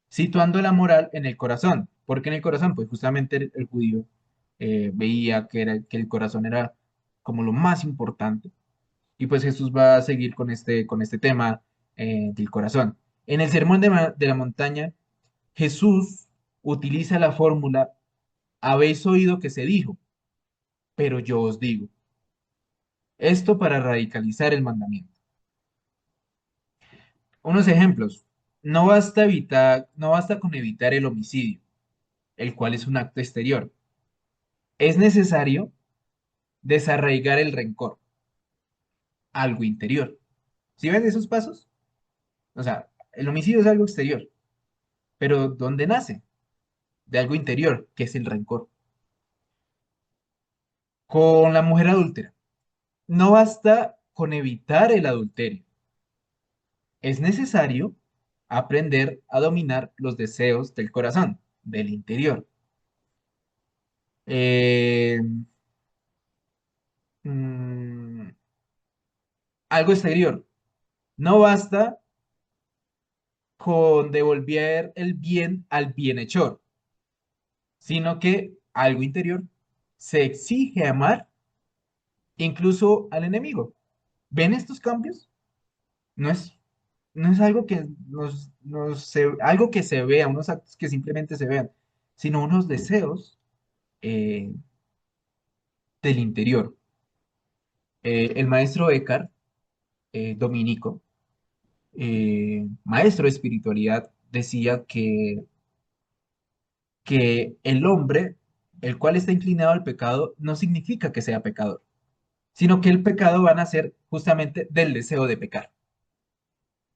situando la moral en el corazón, porque en el corazón, pues justamente el judío veía que el corazón era como lo más importante, y pues Jesús va a seguir con este tema del corazón. En el Sermón de la Montaña, Jesús utiliza la fórmula, habéis oído que se dijo, pero yo os digo. Esto para radicalizar el mandamiento. Unos ejemplos. No basta con evitar el homicidio, el cual es un acto exterior. Es necesario desarraigar el rencor, algo interior. ¿Sí ven esos pasos? O sea, el homicidio es algo exterior, pero ¿dónde nace? De algo interior, que es el rencor. Con la mujer adúltera, no basta con evitar el adulterio. Es necesario aprender a dominar los deseos del corazón, del interior. Eh, mm, algo exterior. No basta con devolver el bien al bienhechor, sino que algo interior se exige amar incluso al enemigo. ¿Ven estos cambios? No es, no es algo que algo que se vea, unos actos que simplemente se vean, sino unos deseos eh, del interior. El maestro Eckhart, dominico, maestro de espiritualidad, decía que el hombre, el cual está inclinado al pecado, no significa que sea pecador, sino que el pecado va a nacer justamente del deseo de pecar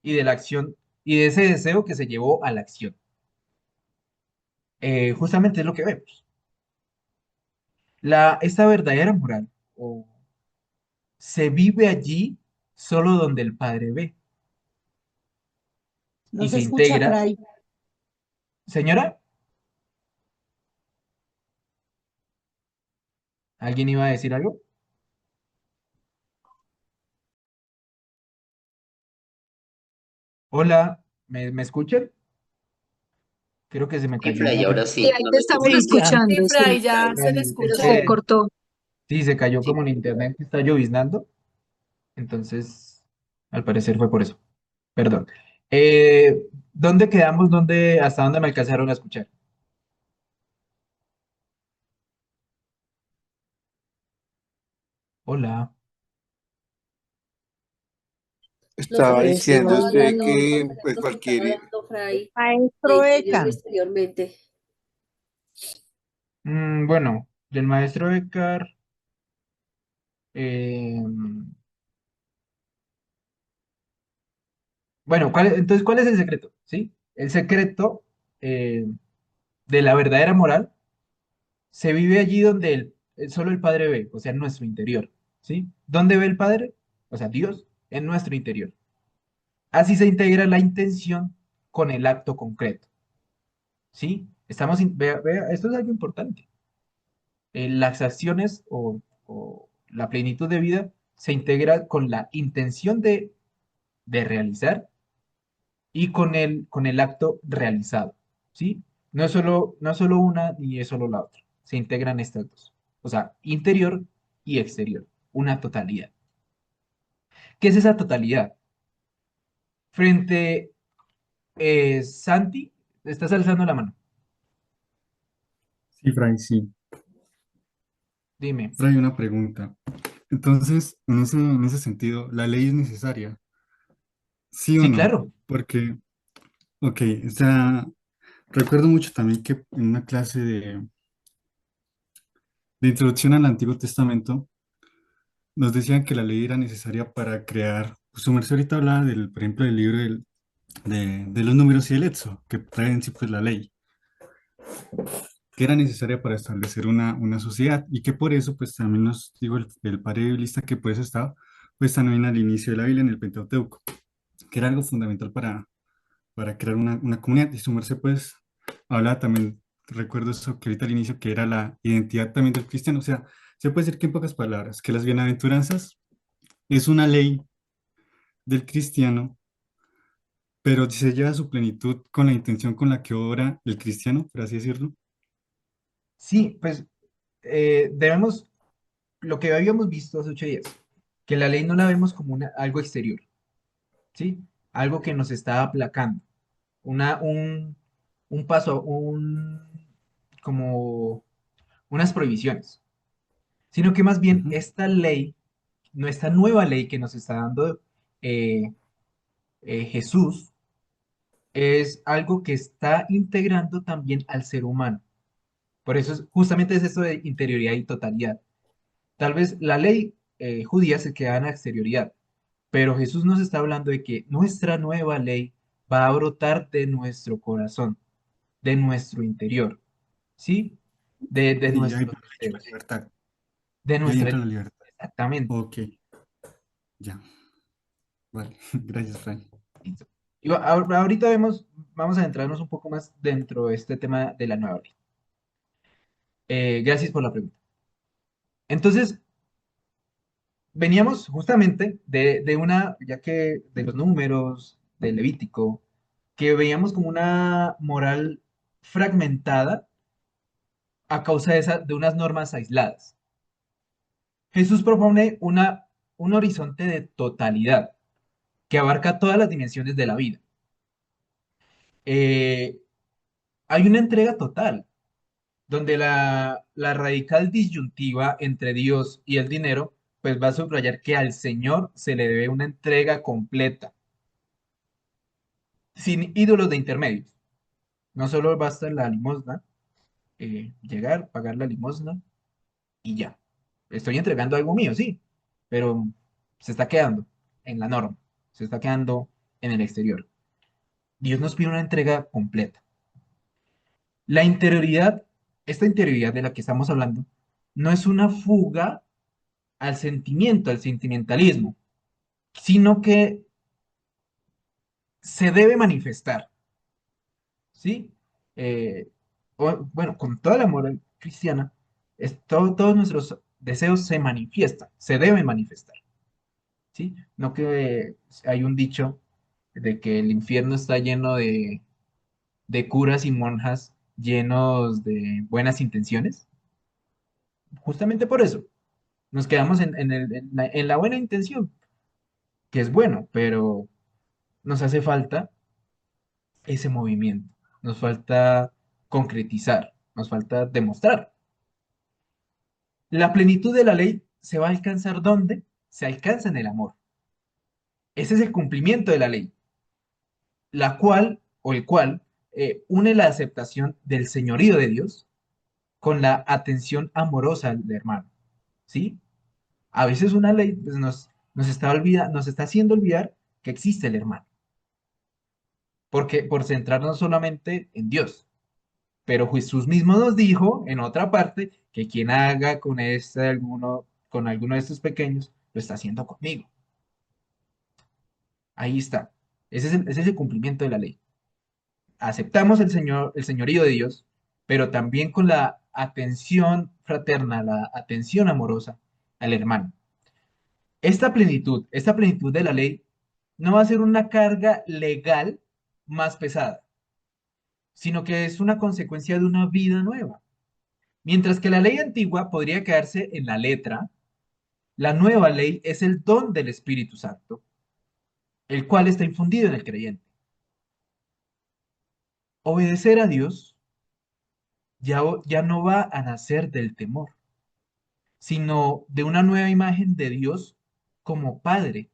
y de la acción y de ese deseo que se llevó a la acción. Justamente es lo que vemos. Esta verdadera moral se vive allí solo donde el Padre ve No y se se escucha, integra. Fray. Señora, ¿alguien iba a decir algo? Hola, ¿me escuchan? Creo que se me Sí, cayó Fray, como el ahora Sí, sí, internet. ahí no te lo estamos Sí, escuchamos. ya. escuchando, Sí, sí. Fray, ya se le Es escucha. Se que cortó. sí, se cayó Sí. como el internet, está lloviznando, entonces al parecer fue por eso. Perdón. Eh, ¿Dónde quedamos? ¿Hasta dónde me alcanzaron a escuchar? Hola. Los Estaba ejemplos que diciendo estaba usted dando, que los pues ejemplos que estaba cualquier dando Fray de Maestro interior y Eka, exteriormente. Bueno, del maestro Eckhart, eh, bueno, entonces, ¿cuál es el secreto? ¿Sí? El secreto eh, de la verdadera moral se vive allí donde solo el Padre ve, o sea, en nuestro interior, ¿sí? ¿Dónde ve el Padre? O sea, Dios, en nuestro interior. Así se integra la intención con el acto concreto, ¿sí? Vea, esto es algo importante. Las acciones o la plenitud de vida se integra con la intención de realizar y con el acto realizado, ¿sí? No es solo una ni es solo la otra, se integran estas dos, o sea, interior y exterior, una totalidad. ¿Qué es esa totalidad? Frente, Santi, estás alzando la mano. Sí, Fray, sí. Dime. Fray, una pregunta. Entonces, en ese sentido, ¿la ley es necesaria? ¿Sí o Sí, no? claro. Porque, ok, o sea, recuerdo mucho también que en una clase de introducción al Antiguo Testamento nos decían que la ley era necesaria para crear, pues su merced ahorita hablaba del, por ejemplo, del libro de los números y el Éxodo, que traen sí pues la ley, que era necesaria para establecer una sociedad y que por eso, pues también nos digo el padre biblista que por eso estaba, pues también al inicio de la Biblia en el Pentateuco, que era algo fundamental para crear una comunidad. Y su merced, pues, hablaba también, recuerdo eso que ahorita al inicio, que era la identidad también del cristiano. O sea, se puede decir que en pocas palabras, que las bienaventuranzas es una ley del cristiano, pero se lleva a su plenitud con la intención con la que obra el cristiano, por así decirlo. Sí, pues debemos, lo que habíamos visto hace 8 días, que la ley no la vemos como algo exterior, ¿sí? Algo que nos está aplacando, una, un, un paso, como unas prohibiciones, sino que más bien Ujú, esta ley, nuestra nueva ley que nos está dando eh, Jesús, es algo que está integrando también al ser humano. Por eso justamente es esto de interioridad y totalidad. Tal vez la ley judía se queda en la exterioridad, pero Jesús nos está hablando de que nuestra nueva ley va a brotar de nuestro corazón, de nuestro interior, ¿sí? De y ahí nuestros por ahí la deseos, libertad. de Y ahí nuestra entra la libertad, libertad. exactamente. Ok, ya, vale. Gracias, Fray. Listo. Y ahorita vamos a adentrarnos un poco más dentro de este tema de la nueva ley. Gracias por la pregunta. Entonces, veníamos justamente ya que de los números, del Levítico, que veíamos como una moral fragmentada a causa de unas normas aisladas. Jesús propone un horizonte de totalidad que abarca todas las dimensiones de la vida. Eh, Hay una entrega total, donde la radical disyuntiva entre Dios y el dinero, pues va a subrayar que al Señor se le debe una entrega completa, sin ídolos de intermedios. No solo basta la limosna, llegar, pagar la limosna y ya. Estoy entregando algo mío, sí, pero se está quedando en la norma, se está quedando en el exterior. Dios nos pide una entrega completa. La interioridad, esta interioridad de la que estamos hablando, no es una fuga al sentimiento, al sentimentalismo, sino que se debe manifestar, ¿sí? Eh, bueno, con toda la moral cristiana, todos nuestros deseos se manifiestan, se deben manifestar, ¿sí? No que hay un dicho de que el infierno está lleno de curas y monjas llenos de buenas intenciones. Justamente por eso, nos quedamos en la buena intención, que es bueno, pero nos hace falta ese movimiento, nos falta concretizar, nos falta demostrar. La plenitud de la ley se va a alcanzar ¿dónde? Se alcanza en el amor. Ese es el cumplimiento de la ley, la cual o el cual une la aceptación del señorío de Dios con la atención amorosa del hermano, ¿sí? A veces una ley pues, nos está haciendo olvidar que existe el hermano, porque por centrarnos solamente en Dios. Pero Jesús mismo nos dijo en otra parte que quien haga con alguno de estos pequeños, lo está haciendo conmigo. Ahí está. Ese es el cumplimiento de la ley. Aceptamos el señorío de Dios, pero también con la atención fraterna, la atención amorosa al hermano. Esta plenitud de la ley no va a ser una carga legal más pesada, sino que es una consecuencia de una vida nueva. Mientras que la ley antigua podría quedarse en la letra, la nueva ley es el don del Espíritu Santo, el cual está infundido en el creyente. Obedecer a Dios ya no va a nacer del temor, sino de una nueva imagen de Dios como Padre.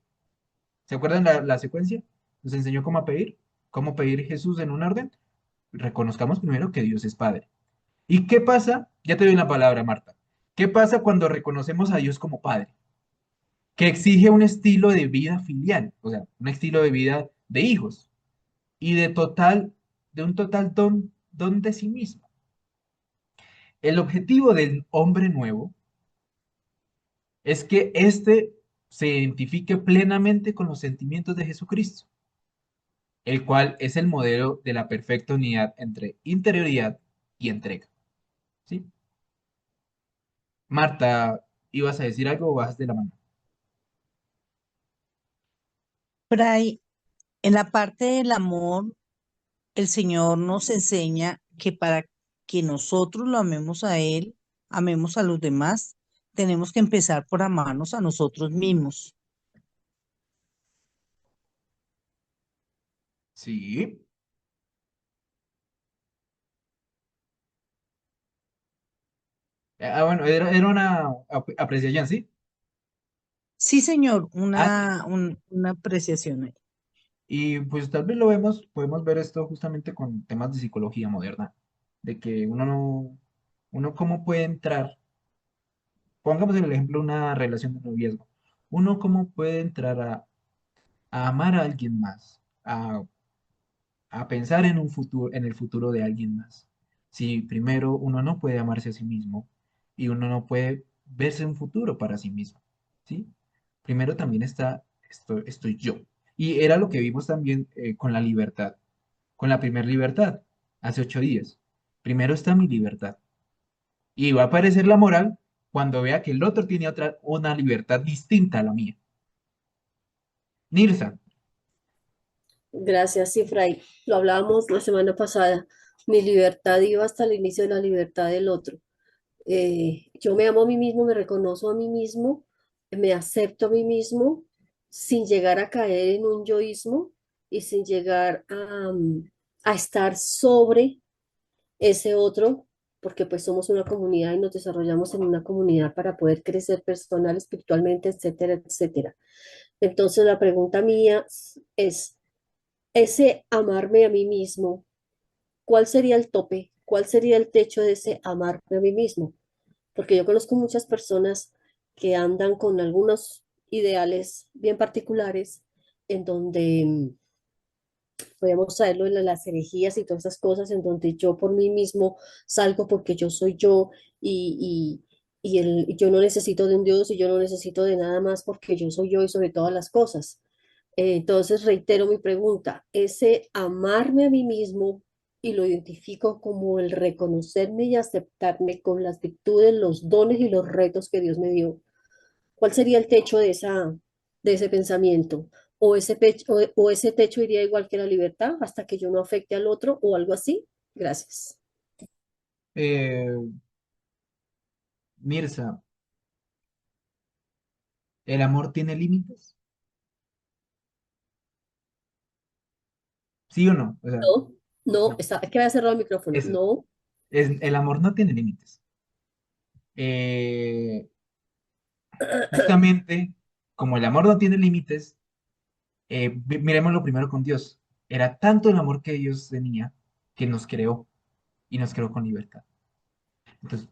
¿Se acuerdan la secuencia? Nos enseñó cómo pedir Jesús en un orden. Reconozcamos primero que Dios es Padre. ¿Y qué pasa? Ya te doy la palabra, Marta. ¿Qué pasa cuando reconocemos a Dios como Padre? Que exige un estilo de vida filial, o sea, un estilo de vida de hijos y de un total don de sí mismo. El objetivo del hombre nuevo es que éste se identifique plenamente con los sentimientos de Jesucristo, el cual es el modelo de la perfecta unidad entre interioridad y entrega. ¿Sí? Marta, ¿ibas a decir algo o bajas de la mano? Fray, en la parte del amor, el Señor nos enseña que para que nosotros lo amemos a Él, amemos a los demás, tenemos que empezar por amarnos a nosotros mismos. Sí. Bueno, era una apreciación, ¿sí? Sí, señor, Ah, una apreciación ahí. y pues tal vez podemos ver esto justamente con temas de psicología moderna, de que uno cómo puede entrar, pongamos el ejemplo de una relación de noviazgo, uno cómo puede entrar a amar a alguien más, a pensar en un futuro, en el futuro de alguien más. Si primero uno no puede amarse a sí mismo y uno no puede verse un futuro para sí mismo, ¿sí? Primero también estoy yo. Y era lo que vimos también con la libertad, con la primera libertad, hace 8 días. Primero está mi libertad. Y va a aparecer la moral cuando vea que el otro tiene una libertad distinta a la mía. Nirsa, Gracias, sí, Fray. Lo hablábamos la semana pasada. Mi libertad iba hasta el inicio de la libertad del otro. Yo me amo a mí mismo, me reconozco a mí mismo, me acepto a mí mismo sin llegar a caer en un yoísmo y sin llegar a estar sobre ese otro, porque pues somos una comunidad y nos desarrollamos en una comunidad para poder crecer personal, espiritualmente, etcétera, etcétera. Entonces la pregunta mía es, ese amarme a mí mismo, ¿cuál sería el tope? ¿Cuál sería el techo de ese amarme a mí mismo? Porque yo conozco muchas personas que andan con algunos ideales bien particulares en donde podemos traerlo de las herejías y todas esas cosas en donde yo por mí mismo salgo porque yo soy yo y yo no necesito de un Dios y yo no necesito de nada más porque yo soy yo y sobre todas las cosas. Entonces reitero mi pregunta, ese amarme a mí mismo y lo identifico como el reconocerme y aceptarme con las virtudes, los dones y los retos que Dios me dio. ¿Cuál sería el techo de ese pensamiento? O ese techo iría igual que la libertad hasta que yo no afecte al otro o algo así. Gracias. eh, Mirza, ¿el amor tiene límites? ¿Sí o no? O sea, No, no, no. es que voy a cerrar el micrófono. Eso. No, El amor no tiene límites. Eh, Justamente, como el amor no tiene límites, miremoslo primero con Dios. Era tanto el amor que Dios tenía que nos creó y nos creó con libertad. Entonces,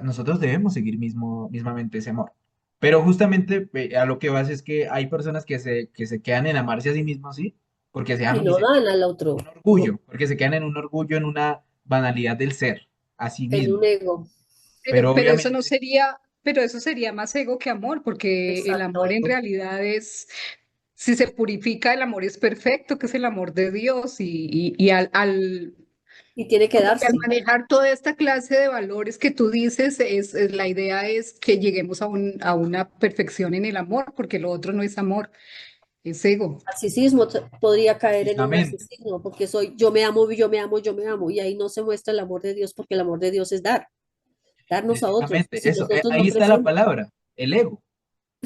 nosotros debemos seguir mismamente ese amor. Pero justamente a lo que vas es que hay personas que se quedan en amarse a sí mismos, ¿sí? Porque se y aman y no se dan al otro, un orgullo, porque se quedan en un orgullo, en una banalidad del ser, a sí en un mismo. ego. Pero Pero eso no obviamente, sería, pero eso sería más ego que amor, porque el amor en Exacto. realidad es, si se purifica, el amor es perfecto, que es el amor de Dios, y Y tiene que como que al darse. manejar toda esta clase de valores que tú dices, la idea es que lleguemos a una perfección en el amor, porque lo otro no es amor, es ego. Narcisismo podría caer en un precisamente, narcisismo, porque soy yo me amo, yo me amo, yo me amo, y ahí no se muestra el amor de Dios, porque el amor de Dios es dar, darnos a otros. precisamente, Si eso, nosotros no ahí está la crecemos, palabra, el ego,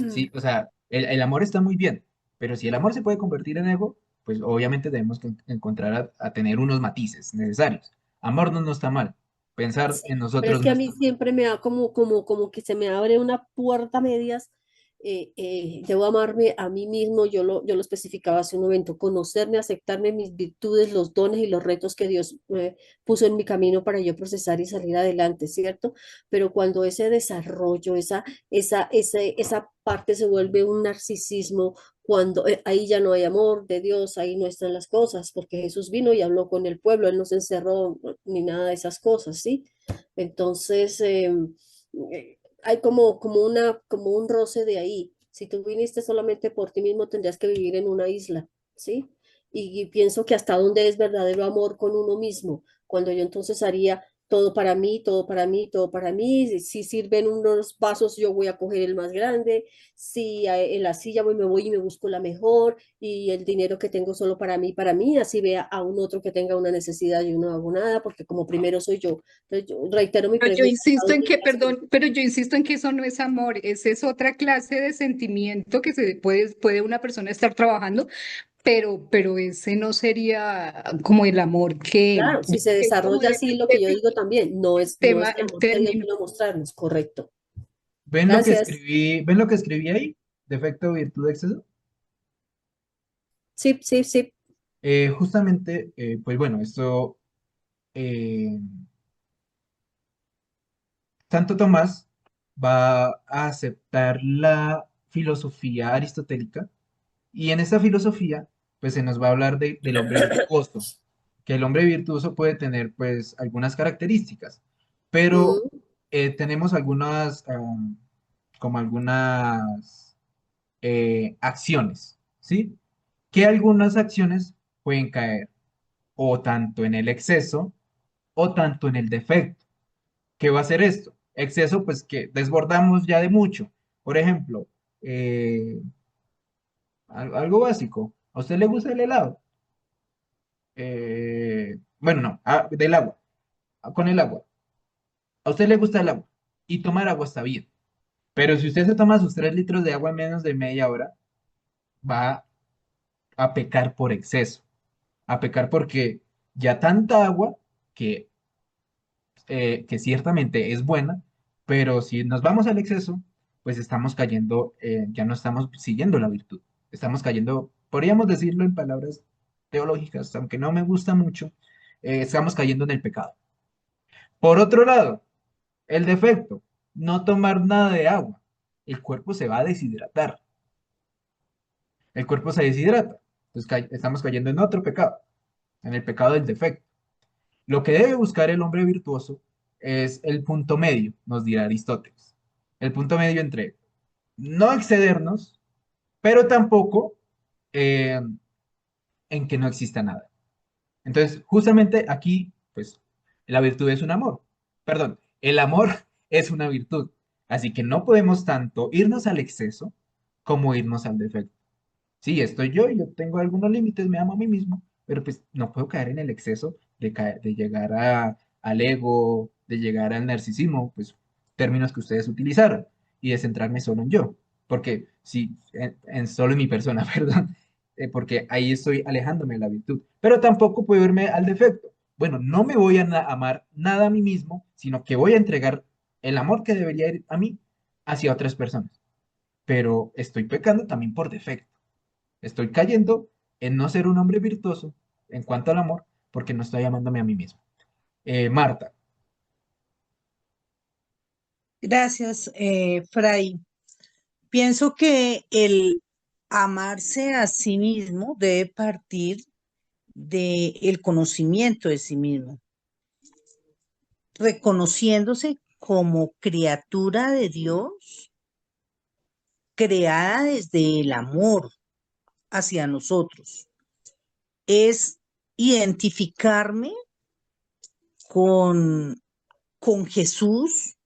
¿sí? O sea, el amor está muy bien, pero si el amor se puede convertir en ego, pues obviamente tenemos que encontrar a tener unos matices necesarios. Amor no está mal, pensar Sí, en pero es nosotros que a mí mismos. siempre me da como que se me abre una puerta a medias. Debo amarme a mí mismo, yo lo especificaba hace un momento, conocerme, aceptarme mis virtudes, los dones y los retos que Dios puso en mi camino para yo procesar y salir adelante, ¿cierto? Pero cuando ese desarrollo, esa parte se vuelve un narcisismo, cuando ahí ya no hay amor de Dios, ahí no están las cosas, porque Jesús vino y habló con el pueblo, Él no se encerró ni nada de esas cosas, ¿sí? Entonces, hay como un roce de ahí. Si tú viniste solamente por ti mismo, tendrías que vivir en una isla, ¿sí? Y pienso que hasta dónde es verdadero amor con uno mismo, cuando yo entonces haría todo para mí, todo para mí, todo para mí. Si sirven unos vasos, yo voy a coger el más grande. Si en la silla me voy y me busco la mejor y el dinero que tengo solo para mí, así vea a un otro que tenga una necesidad, yo no hago nada porque como primero soy yo. Entonces, yo reitero mi Pero yo pregunta, ¿a insisto en dónde que, llegas tú? perdón, pero yo insisto en que eso no es amor, esa es otra clase de sentimiento que puede una persona estar trabajando, pero ese no sería como el amor Claro, si se que es como desarrolla así, lo que yo digo también, no es el el amor que Dios término. vino a mostrarnos, correcto. ¿Ven lo que Gracias. escribí? ¿Ven lo que escribí ahí? Defecto, virtud, exceso. Sí, sí, sí. Justamente, pues bueno, esto, eh, Santo Tomás va a aceptar la filosofía aristotélica y en esta filosofía, pues se nos va a hablar del hombre virtuoso, que el hombre virtuoso puede tener pues algunas características, pero Mm, tenemos algunas, como algunas acciones, ¿sí? Que algunas acciones pueden caer o tanto en el exceso o tanto en el defecto. ¿Qué va a hacer esto? Exceso, pues que desbordamos ya de mucho. Por ejemplo, eh, algo básico. ¿A usted le gusta el helado? Bueno, no, del agua. Con el agua. A usted le gusta el agua y tomar agua está bien. Pero si usted se toma sus 3 litros de agua en menos de media hora, va a pecar por exceso. A pecar porque ya tanta agua que que ciertamente es buena, pero si nos vamos al exceso, pues estamos cayendo, ya no estamos siguiendo la virtud, estamos cayendo, podríamos decirlo en palabras teológicas, aunque no me gusta mucho, estamos cayendo en el pecado. Por otro lado, el defecto, no tomar nada de agua, el cuerpo se va a deshidratar, el cuerpo se deshidrata, entonces estamos cayendo en otro pecado, en el pecado del defecto. Lo que debe buscar el hombre virtuoso es el punto medio, nos dirá Aristóteles. El punto medio entre no excedernos, pero tampoco eh, en que no exista nada. Entonces, justamente aquí, pues, la virtud es un amor. Perdón, el amor es una virtud. Así que no podemos tanto irnos al exceso como irnos al defecto. Sí, estoy yo tengo algunos límites, me amo a mí mismo, pero pues no puedo caer en el exceso de llegar al ego, de llegar al narcisismo, pues términos que ustedes utilizaron, y de centrarme solo en yo, porque sí, solo en mi persona, perdón, porque ahí estoy alejándome de la virtud, pero tampoco puedo irme al defecto. Bueno, no me voy a amar nada a mí mismo, sino que voy a entregar el amor que debería ir a mí hacia otras personas, pero estoy pecando también por defecto. Estoy cayendo en no ser un hombre virtuoso en cuanto al amor porque no estoy amándome a mí mismo. Marta, Gracias, Fray. Pienso que el amarse a sí mismo debe partir del conocimiento de sí mismo, reconociéndose como criatura de Dios, creada desde el amor hacia nosotros. Es identificarme con, con Jesús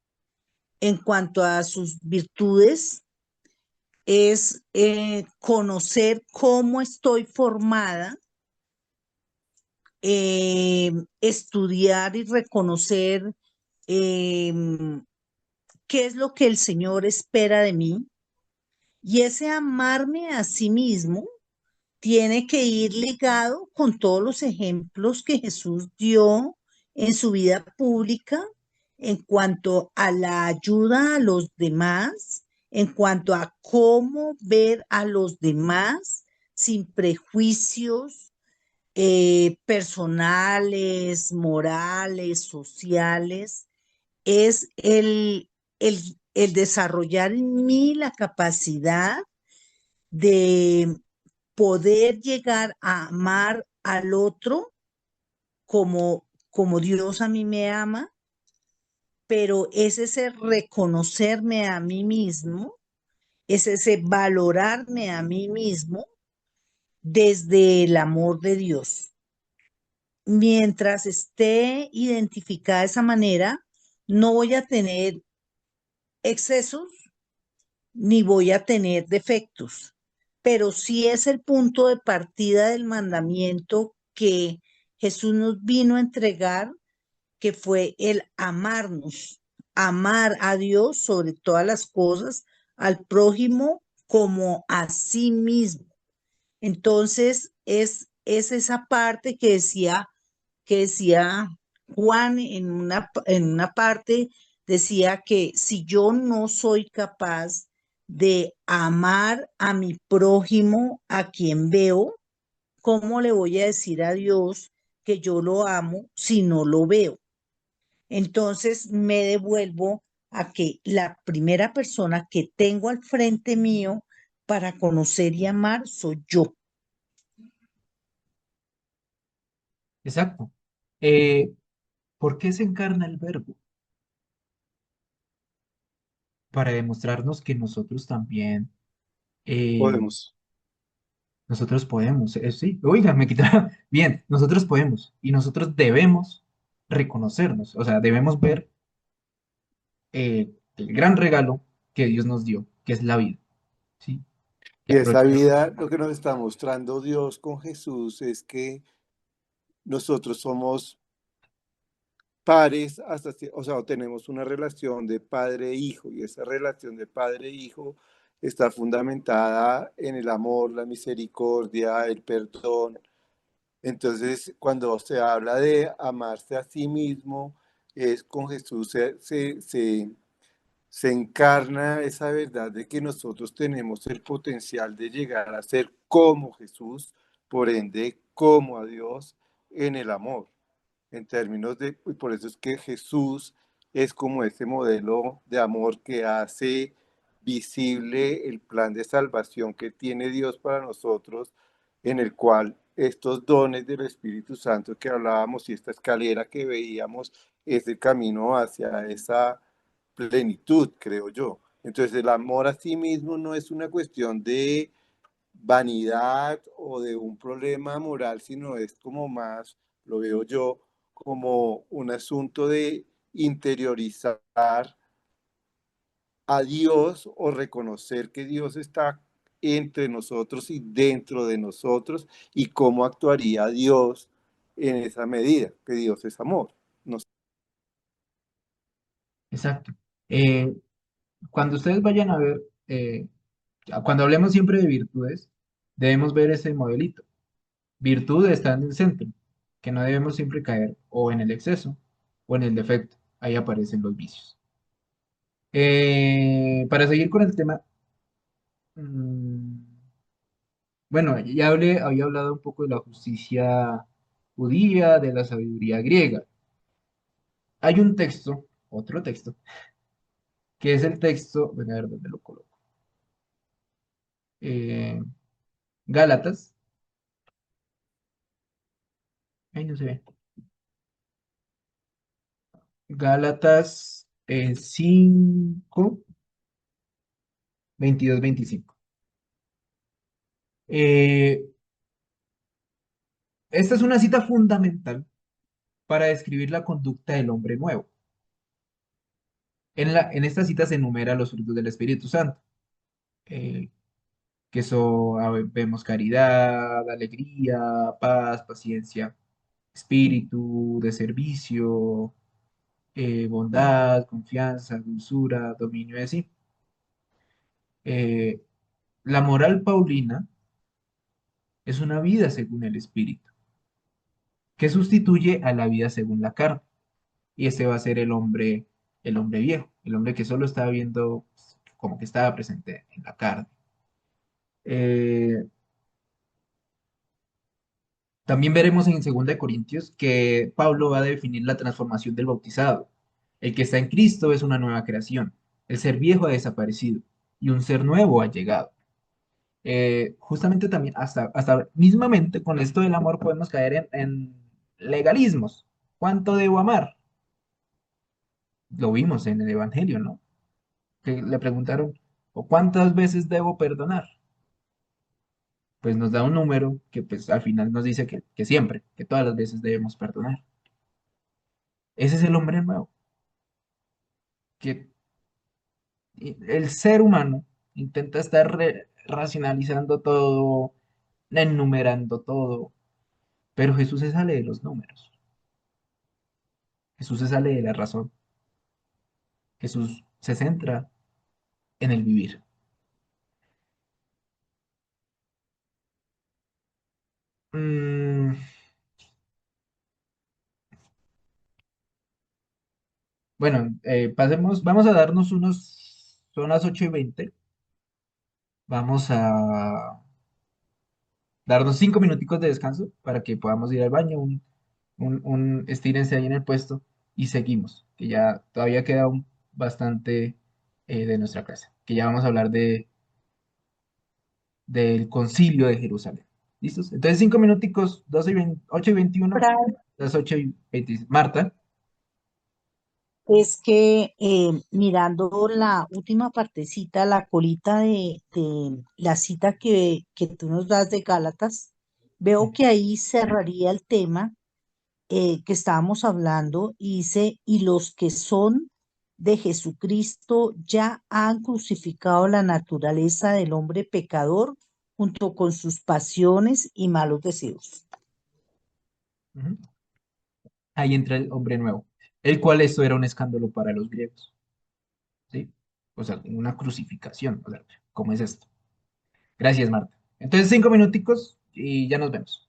en cuanto a sus virtudes, es conocer cómo estoy formada, estudiar y reconocer em, qué es lo que el Señor espera de mí. Y ese amarme a sí mismo tiene que ir ligado con todos los ejemplos que Jesús dio en su vida pública, en cuanto a la ayuda a los demás, en cuanto a cómo ver a los demás sin prejuicios personales, morales, sociales, es el desarrollar en mí la capacidad de poder llegar a amar al otro como Dios a mí me ama, pero es ese reconocerme a mí mismo, es ese valorarme a mí mismo desde el amor de Dios. Mientras esté identificada de esa manera, no voy a tener excesos ni voy a tener defectos, pero sí es el punto de partida del mandamiento que Jesús nos vino a entregar, que fue el amarnos, amar a Dios sobre todas las cosas, al prójimo como a sí mismo. Entonces, es esa parte que decía Juan en una parte, decía que si yo no soy capaz de amar a mi prójimo, a quien veo, ¿cómo le voy a decir a Dios que yo lo amo si no lo veo? Entonces me devuelvo a que la primera persona que tengo al frente mío para conocer y amar soy yo. Exacto. Eh, ¿Por qué se encarna el verbo? Para demostrarnos que nosotros también, eh, Podemos. nosotros podemos. Sí, oiga, me quitaron. Bien, nosotros podemos y nosotros debemos reconocernos, o sea, debemos ver el gran regalo que Dios nos dio, que es la vida, ¿sí? Y Y esa aprovechar. vida, lo que nos está mostrando Dios con Jesús es que nosotros somos pares hasta, o sea, tenemos una relación de padre e hijo, y esa relación de padre e hijo está fundamentada en el amor, la misericordia, el perdón. Entonces, cuando se habla de amarse a sí mismo, es con Jesús se encarna esa verdad de que nosotros tenemos el potencial de llegar a ser como Jesús, por ende, como a Dios en el amor. En términos de, y por eso es que Jesús es como ese modelo de amor que hace visible el plan de salvación que tiene Dios para nosotros, en el cual estos dones del Espíritu Santo que hablábamos y esta escalera que veíamos es el camino hacia esa plenitud, creo yo. Entonces el amor a sí mismo no es una cuestión de vanidad o de un problema moral, sino es como más, lo veo yo, como un asunto de interiorizar a Dios o reconocer que Dios está entre nosotros y dentro de nosotros y cómo actuaría Dios en esa medida, que Dios es amor. No sé. Exacto. Eh, Cuando ustedes vayan a ver, cuando hablemos siempre de virtudes, debemos ver ese modelito. Virtud está en el centro, que no debemos siempre caer o en el exceso o en el defecto. Ahí aparecen los vicios. Para seguir con el tema, mm, bueno, había hablado un poco de la justicia judía, de la sabiduría griega. Hay un texto, otro texto, que es el texto, bueno, a ver dónde lo coloco. Eh, Gálatas, ahí no se ve. Gálatas 5, 22, 25. Eh, Esta es una cita fundamental para describir la conducta del hombre nuevo. En esta cita se enumera los frutos del Espíritu Santo, eh, que son, vemos caridad, alegría, paz, paciencia, espíritu de servicio, bondad, confianza, dulzura, dominio de sí. Eh, la moral paulina es una vida según el Espíritu, que sustituye a la vida según la carne. y este va a ser el hombre viejo, el hombre que solo estaba viendo pues, como que estaba presente en la carne. Eh, También veremos en 2 de Corintios que Pablo va a definir la transformación del bautizado. El que está en Cristo es una nueva creación. El ser viejo ha desaparecido y un ser nuevo ha llegado. Justamente también, hasta mismamente con esto del amor podemos caer en legalismos. ¿Cuánto debo amar? Lo vimos en el Evangelio, ¿no? Que le preguntaron, ¿o cuántas veces debo perdonar? Pues nos da un número que pues al final nos dice que siempre, que todas las veces debemos perdonar. Ese es el hombre nuevo, que el ser humano intenta estar racionalizando todo, enumerando todo, pero Jesús se sale de los números, Jesús se sale de la razón, Jesús se centra en el vivir. Mm, bueno, pasemos, vamos a darnos son las 8:20, vamos a darnos 5 minuticos de descanso para que podamos ir al baño, estírense ahí en el puesto y seguimos, que ya todavía queda bastante de nuestra clase, que ya vamos a hablar del concilio de Jerusalén. ¿Listos? Entonces 5 minuticos, 8:21, Fray, las 8:20. Marta, es que mirando la última partecita, la colita de la cita que tú nos das de Gálatas, veo que ahí cerraría el tema que estábamos hablando y dice, y los que son de Jesucristo ya han crucificado la naturaleza del hombre pecador junto con sus pasiones y malos deseos. ujú, ahí entra el hombre nuevo, el cual esto era un escándalo para los griegos, ¿sí? O sea, una crucificación, o sea, ¿cómo es esto? Gracias, Marta. Entonces 5 minuticos y ya nos vemos.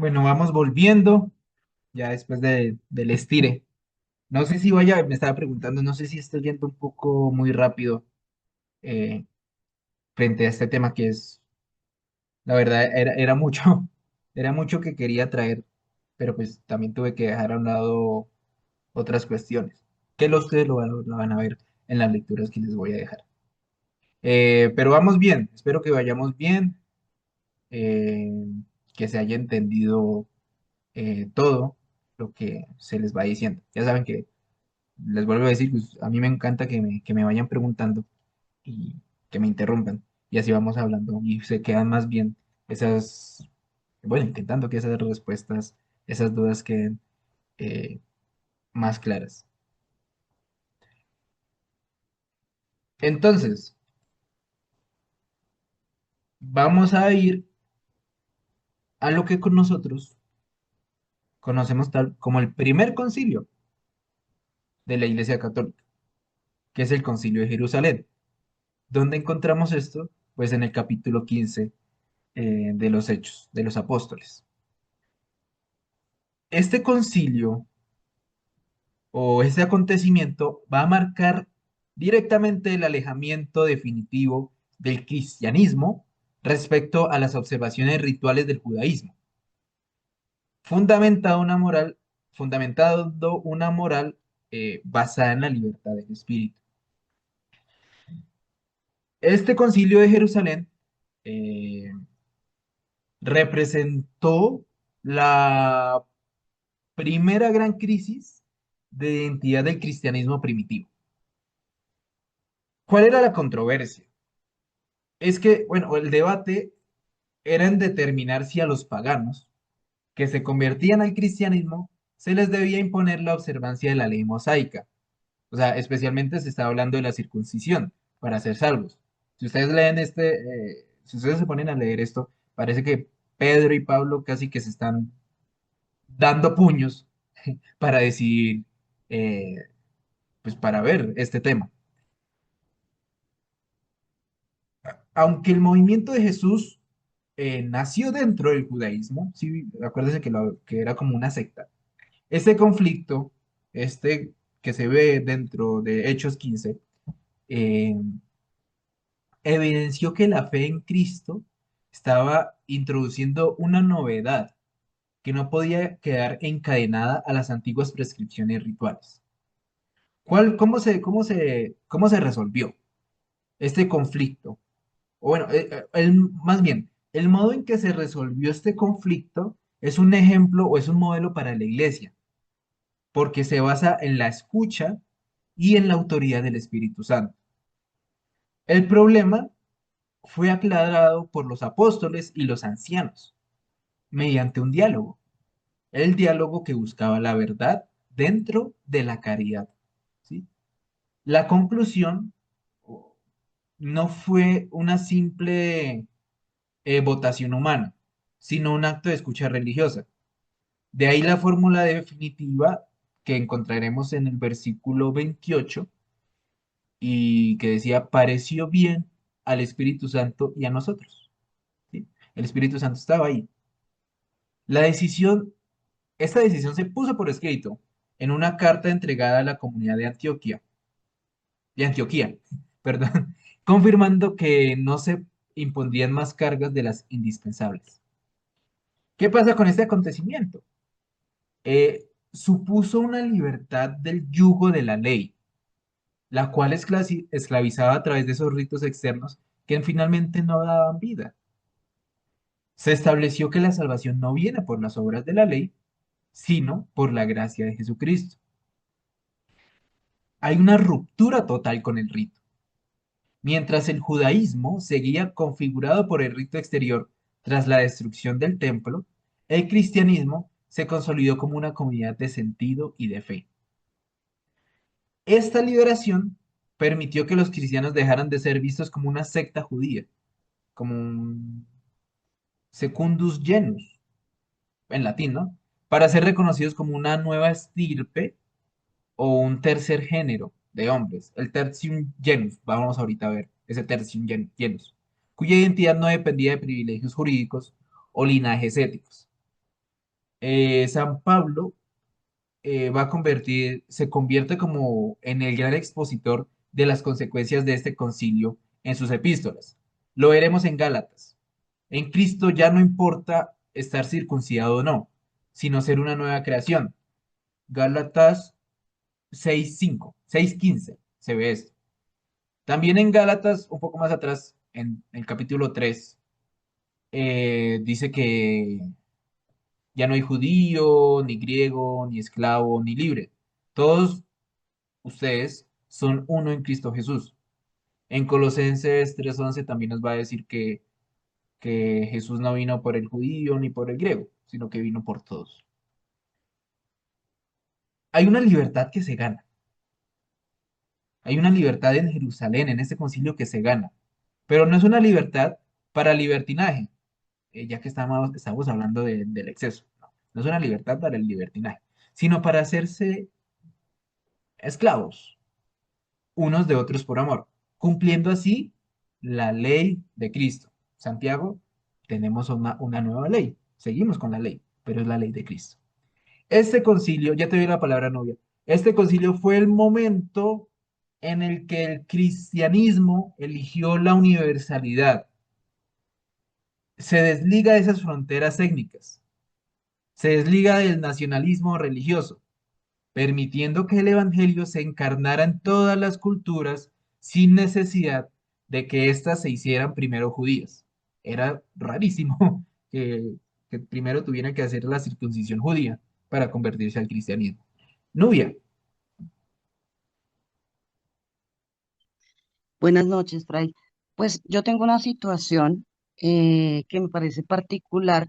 Bueno, vamos volviendo ya después del estire. No sé si vaya, me estaba preguntando, no sé si estoy yendo un poco muy rápido eh, frente a este tema que es, la verdad, era mucho, era mucho que quería traer, pero pues también tuve que dejar a un lado otras cuestiones, que ustedes lo van a ver en las lecturas que les voy a dejar. Pero vamos bien, espero que vayamos bien, eh, que se haya entendido todo lo que se les va diciendo. Ya saben que les vuelvo a decir, pues, a mí me encanta que me vayan preguntando y que me interrumpan. Y así vamos hablando y se quedan más bien esas, bueno, intentando que esas respuestas, esas dudas queden eh, más claras. Entonces, vamos a ir a lo que con nosotros conocemos tal como el primer concilio de la Iglesia Católica, que es el Concilio de Jerusalén. ¿Dónde encontramos esto? Pues en el capítulo 15 de los Hechos de los Apóstoles. Este concilio o este acontecimiento va a marcar directamente el alejamiento definitivo del cristianismo respecto a las observaciones rituales del judaísmo, fundamentado una moral, fundamentando una moral basada en la libertad del espíritu. Este concilio de Jerusalén eh, representó la primera gran crisis de identidad del cristianismo primitivo. ¿Cuál era la controversia? Es que, bueno, el debate era en determinar si a los paganos que se convertían al cristianismo se les debía imponer la observancia de la ley mosaica. O sea, especialmente se está hablando de la circuncisión para ser salvos. Si ustedes leen si ustedes se ponen a leer esto, parece que Pedro y Pablo casi que se están dando puños para decidir, eh, pues para ver este tema. Aunque el movimiento de Jesús nació dentro del judaísmo, sí, acuérdense que era como una secta. Este conflicto, este que se ve dentro de Hechos 15, eh, evidenció que la fe en Cristo estaba introduciendo una novedad que no podía quedar encadenada a las antiguas prescripciones rituales. Cómo se resolvió este conflicto? O bueno, más bien, el modo en que se resolvió este conflicto es un ejemplo o es un modelo para la iglesia, porque se basa en la escucha y en la autoridad del Espíritu Santo. El problema fue aclarado por los apóstoles y los ancianos mediante un diálogo, el diálogo que buscaba la verdad dentro de la caridad. ¿Sí? La conclusión no fue una simple votación humana, sino un acto de escucha religiosa. De ahí la fórmula definitiva que encontraremos en el versículo 28 y que decía, pareció bien al Espíritu Santo y a nosotros. ¿Sí? El Espíritu Santo estaba ahí. La decisión, esta decisión se puso por escrito en una carta entregada a la comunidad de Antioquía, perdón, confirmando que no se impondrían más cargas de las indispensables. ¿Qué pasa con este acontecimiento? Supuso una libertad del yugo de la ley, la cual esclavizaba a través de esos ritos externos que finalmente no daban vida. Se estableció que la salvación no viene por las obras de la ley, sino por la gracia de Jesucristo. Hay una ruptura total con el rito. Mientras el judaísmo seguía configurado por el rito exterior tras la destrucción del templo, el cristianismo se consolidó como una comunidad de sentido y de fe. Esta liberación permitió que los cristianos dejaran de ser vistos como una secta judía, como un secundus genus, en latín, ¿no? Para ser reconocidos como una nueva estirpe o un tercer género de hombres, el tertium genus, vamos ahorita a ver ese tertium genus, cuya identidad no dependía de privilegios jurídicos o linajes éticos. San Pablo se convierte como en el gran expositor de las consecuencias de este concilio en sus epístolas. Lo veremos en Gálatas. En Cristo ya no importa estar circuncidado o no, sino ser una nueva creación. Gálatas 6:5, 6:15 se ve esto. También en Gálatas, un poco más atrás, en el capítulo 3, dice que ya no hay judío, ni griego, ni esclavo, ni libre. Todos ustedes son uno en Cristo Jesús. En Colosenses 3:11 también nos va a decir que Jesús no vino por el judío ni por el griego, sino que vino por todos. Hay una libertad que se gana. Hay una libertad en Jerusalén, en este concilio que se gana. Pero no es una libertad para libertinaje, ya que estamos hablando del exceso. No, no es una libertad para el libertinaje, sino para hacerse esclavos unos de otros por amor, cumpliendo así la ley de Cristo. Santiago, tenemos una nueva ley, seguimos con la ley, pero es la ley de Cristo. Este concilio, ya te doy la palabra novia, este concilio fue el momento en el que el cristianismo eligió la universalidad, se desliga de esas fronteras étnicas, se desliga del nacionalismo religioso, permitiendo que el Evangelio se encarnara en todas las culturas sin necesidad de que éstas se hicieran primero judías. Era rarísimo que primero tuvieran que hacer la circuncisión judía para convertirse al cristianismo. Nubia, Buenas noches, Fray. Pues yo tengo una situación que me parece particular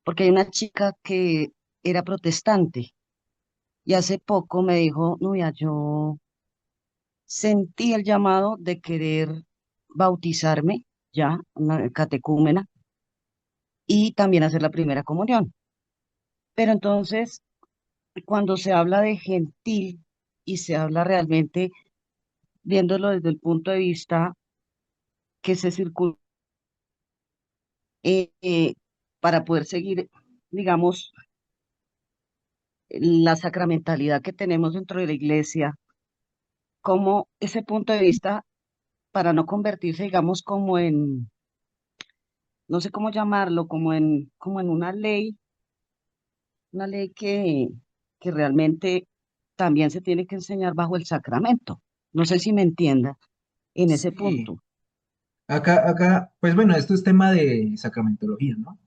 porque hay una chica que era protestante y hace poco me dijo, no, ya yo sentí el llamado de querer bautizarme ya, una catecúmena, y también hacer la primera comunión. Pero entonces, cuando se habla de gentil y se habla realmente viéndolo desde el punto de vista que se circula eh, eh, para poder seguir, digamos, la sacramentalidad que tenemos dentro de la iglesia, como ese punto de vista para no convertirse, digamos, como en, no sé cómo llamarlo, como en una ley que realmente también se tiene que enseñar bajo el sacramento. No sé si me entienda en ese sí. punto. Pues bueno, esto es tema de sacramentología, ¿no?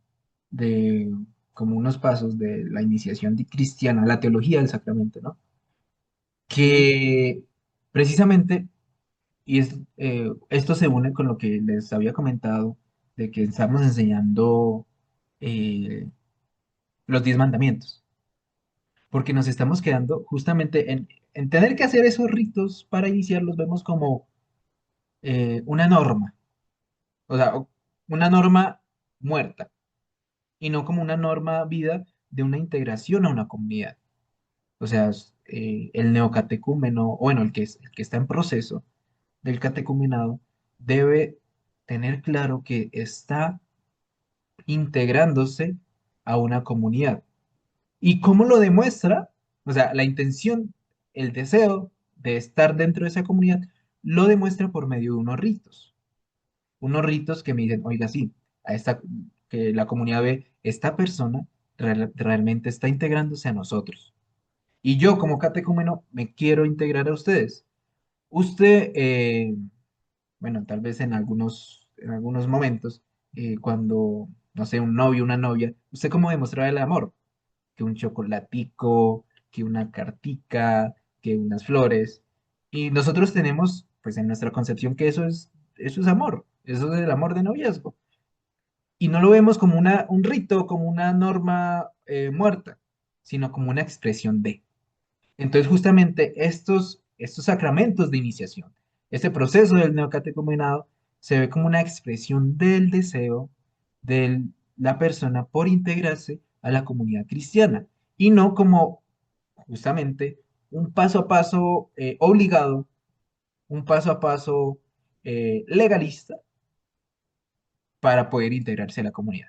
De como unos pasos de la iniciación cristiana, la teología del sacramento, ¿no? Sí. Que precisamente esto se une con lo que les había comentado de que estamos enseñando eh, los 10 mandamientos, porque nos estamos quedando justamente en tener que hacer esos ritos para iniciarlos, vemos como una norma, o sea, una norma muerta, y no como una norma vida de una integración a una comunidad. O sea, el neocatecúmeno, o bueno, el que está en proceso del catecumenado, debe tener claro que está integrándose a una comunidad. ¿Y cómo lo demuestra? O sea, la intención, el deseo de estar dentro de esa comunidad, lo demuestra por medio de unos ritos. Unos ritos que me dicen, oiga, sí, que la comunidad ve, esta persona realmente está integrándose a nosotros. Y yo como catecúmeno me quiero integrar a ustedes. Usted, bueno, tal vez en algunos momentos, cuando, no sé, un novio, una novia, ¿usted cómo demostraba el amor? Que un chocolatico, que una cartica, que unas flores. Y nosotros tenemos, pues en nuestra concepción, que eso es amor, eso es el amor de noviazgo. Y no lo vemos como un rito, como una norma muerta, sino como una expresión de. Entonces, justamente estos sacramentos de iniciación, este proceso del neocatecumenado, se ve como una expresión del deseo de la persona por integrarse a la comunidad cristiana y no como justamente un paso a paso obligado, un paso a paso legalista para poder integrarse a la comunidad.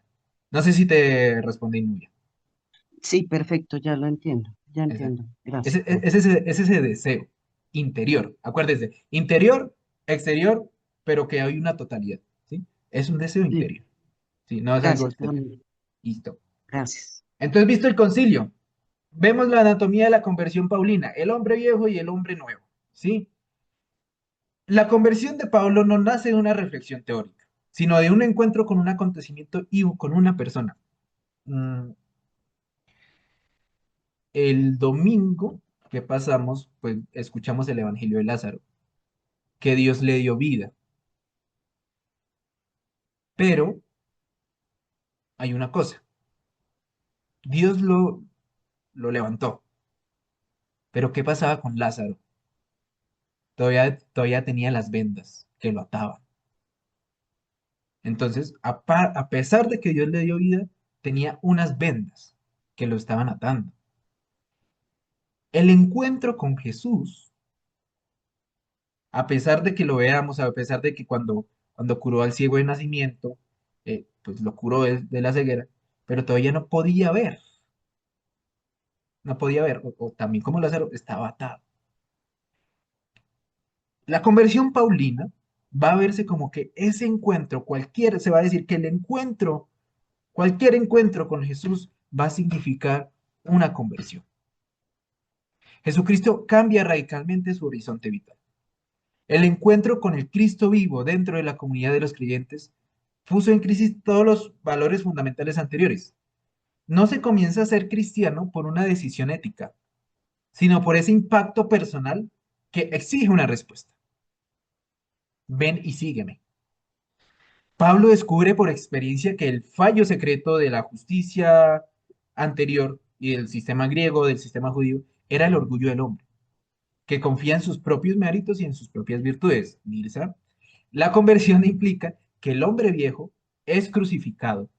No sé si te respondí muy bien. Sí, perfecto, ya lo entiendo, ya Exacto. entiendo. Gracias. Es ese deseo interior. Acuérdese, interior, exterior, pero que hay una totalidad, ¿sí? Es un deseo Sí, interior, ¿sí? No es algo gracias, exterior. Juan. Listo. Gracias. Entonces, visto el concilio, vemos la anatomía de la conversión paulina, el hombre viejo y el hombre nuevo, ¿sí? La conversión de Pablo no nace de una reflexión teórica, sino de un encuentro con un acontecimiento y con una persona. Mm, El domingo que pasamos, pues escuchamos el Evangelio de Lázaro, que Dios le dio vida, pero hay una cosa, Dios lo levantó, pero ¿qué pasaba con Lázaro? Todavía tenía las vendas que lo ataban. Entonces, a pesar de que Dios le dio vida, tenía unas vendas que lo estaban atando. El encuentro con Jesús, a pesar de que lo veamos, a pesar de que cuando curó al ciego de nacimiento, pues lo curó de la ceguera, pero todavía no podía ver, no podía ver, o también como Lázaro estaba atado. La conversión paulina va a verse como que ese encuentro, se va a decir que el encuentro, cualquier encuentro con Jesús va a significar una conversión. Jesucristo cambia radicalmente su horizonte vital. El encuentro con el Cristo vivo dentro de la comunidad de los creyentes puso en crisis todos los valores fundamentales anteriores. No se comienza a ser cristiano por una decisión ética, sino por ese impacto personal que exige una respuesta. Ven y sígueme. Pablo descubre por experiencia que el fallo secreto de la justicia anterior y del sistema griego, del sistema judío, era el orgullo del hombre, que confía en sus propios méritos y en sus propias virtudes. Mirza, la conversión implica que el hombre viejo es crucificado.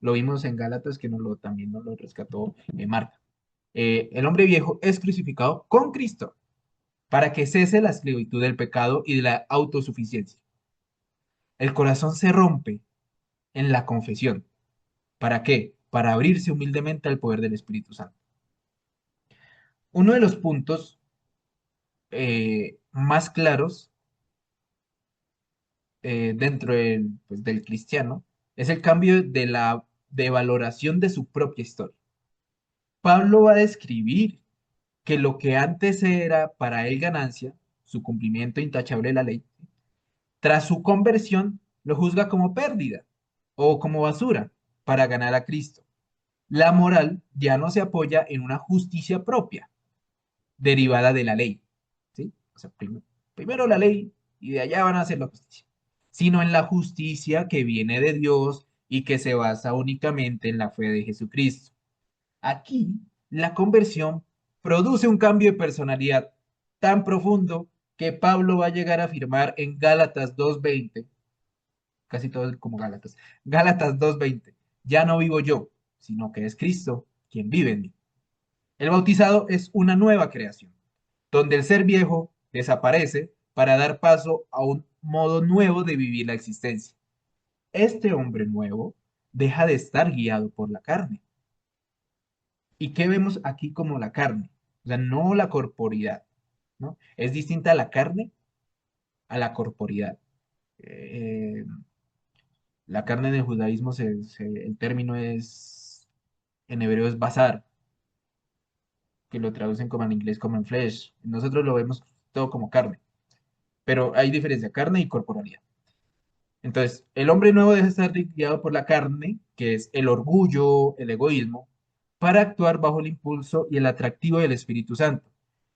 Lo vimos en Gálatas que también nos lo rescató Marta. El hombre viejo es crucificado con Cristo para que cese la esclavitud del pecado y de la autosuficiencia. El corazón se rompe en la confesión. ¿Para qué? Para abrirse humildemente al poder del Espíritu Santo. Uno de los puntos más claros dentro del cristiano es el cambio de valoración de su propia historia. Pablo va a describir que lo que antes era para él ganancia, su cumplimiento intachable de la ley, tras su conversión lo juzga como pérdida o como basura para ganar a Cristo. La moral ya no se apoya en una justicia propia, derivada de la ley, ¿sí? O sea, primero la ley y de allá van a hacer la justicia, sino en la justicia que viene de Dios y que se basa únicamente en la fe de Jesucristo. Aquí, la conversión produce un cambio de personalidad tan profundo que Pablo va a llegar a afirmar en Gálatas 2:20, casi todo es como Gálatas, Gálatas 2:20, ya no vivo yo, sino que es Cristo quien vive en mí. El bautizado es una nueva creación, donde el ser viejo desaparece para dar paso a un modo nuevo de vivir la existencia. Este hombre nuevo deja de estar guiado por la carne. ¿Y qué vemos aquí como la carne? O sea, no la corporidad, ¿no? Es distinta la carne a la corporidad. Eh, la carne en el judaísmo, el término es, en hebreo es basar, que lo traducen como en inglés como en flesh. Nosotros lo vemos todo como carne, pero hay diferencia, carne y corporalidad. Entonces, el hombre nuevo debe estar guiado por la carne, que es el orgullo, el egoísmo, para actuar bajo el impulso y el atractivo del Espíritu Santo,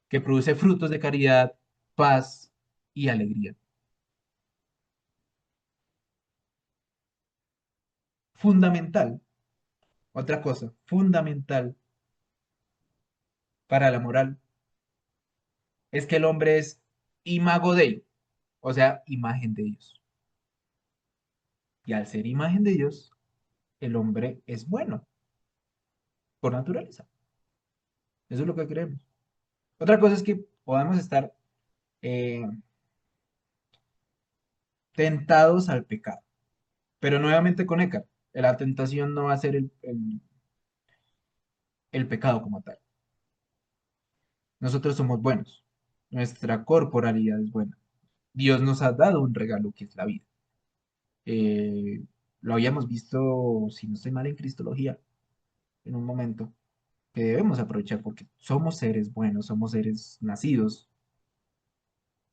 que produce frutos de caridad, paz y alegría. Fundamental, otra cosa, fundamental para la moral, es que el hombre es imago Dei, o sea, imagen de Dios. Y al ser imagen de Dios, el hombre es bueno por naturaleza. Eso es lo que creemos. Otra cosa es que podamos estar eh, tentados al pecado. Pero nuevamente con Eckhart, la tentación no va a ser el pecado como tal. Nosotros somos buenos, nuestra corporalidad es buena. Dios nos ha dado un regalo que es la vida. Eh, lo habíamos visto, si no estoy mal, en Cristología, en un momento, que debemos aprovechar porque somos seres buenos, somos seres nacidos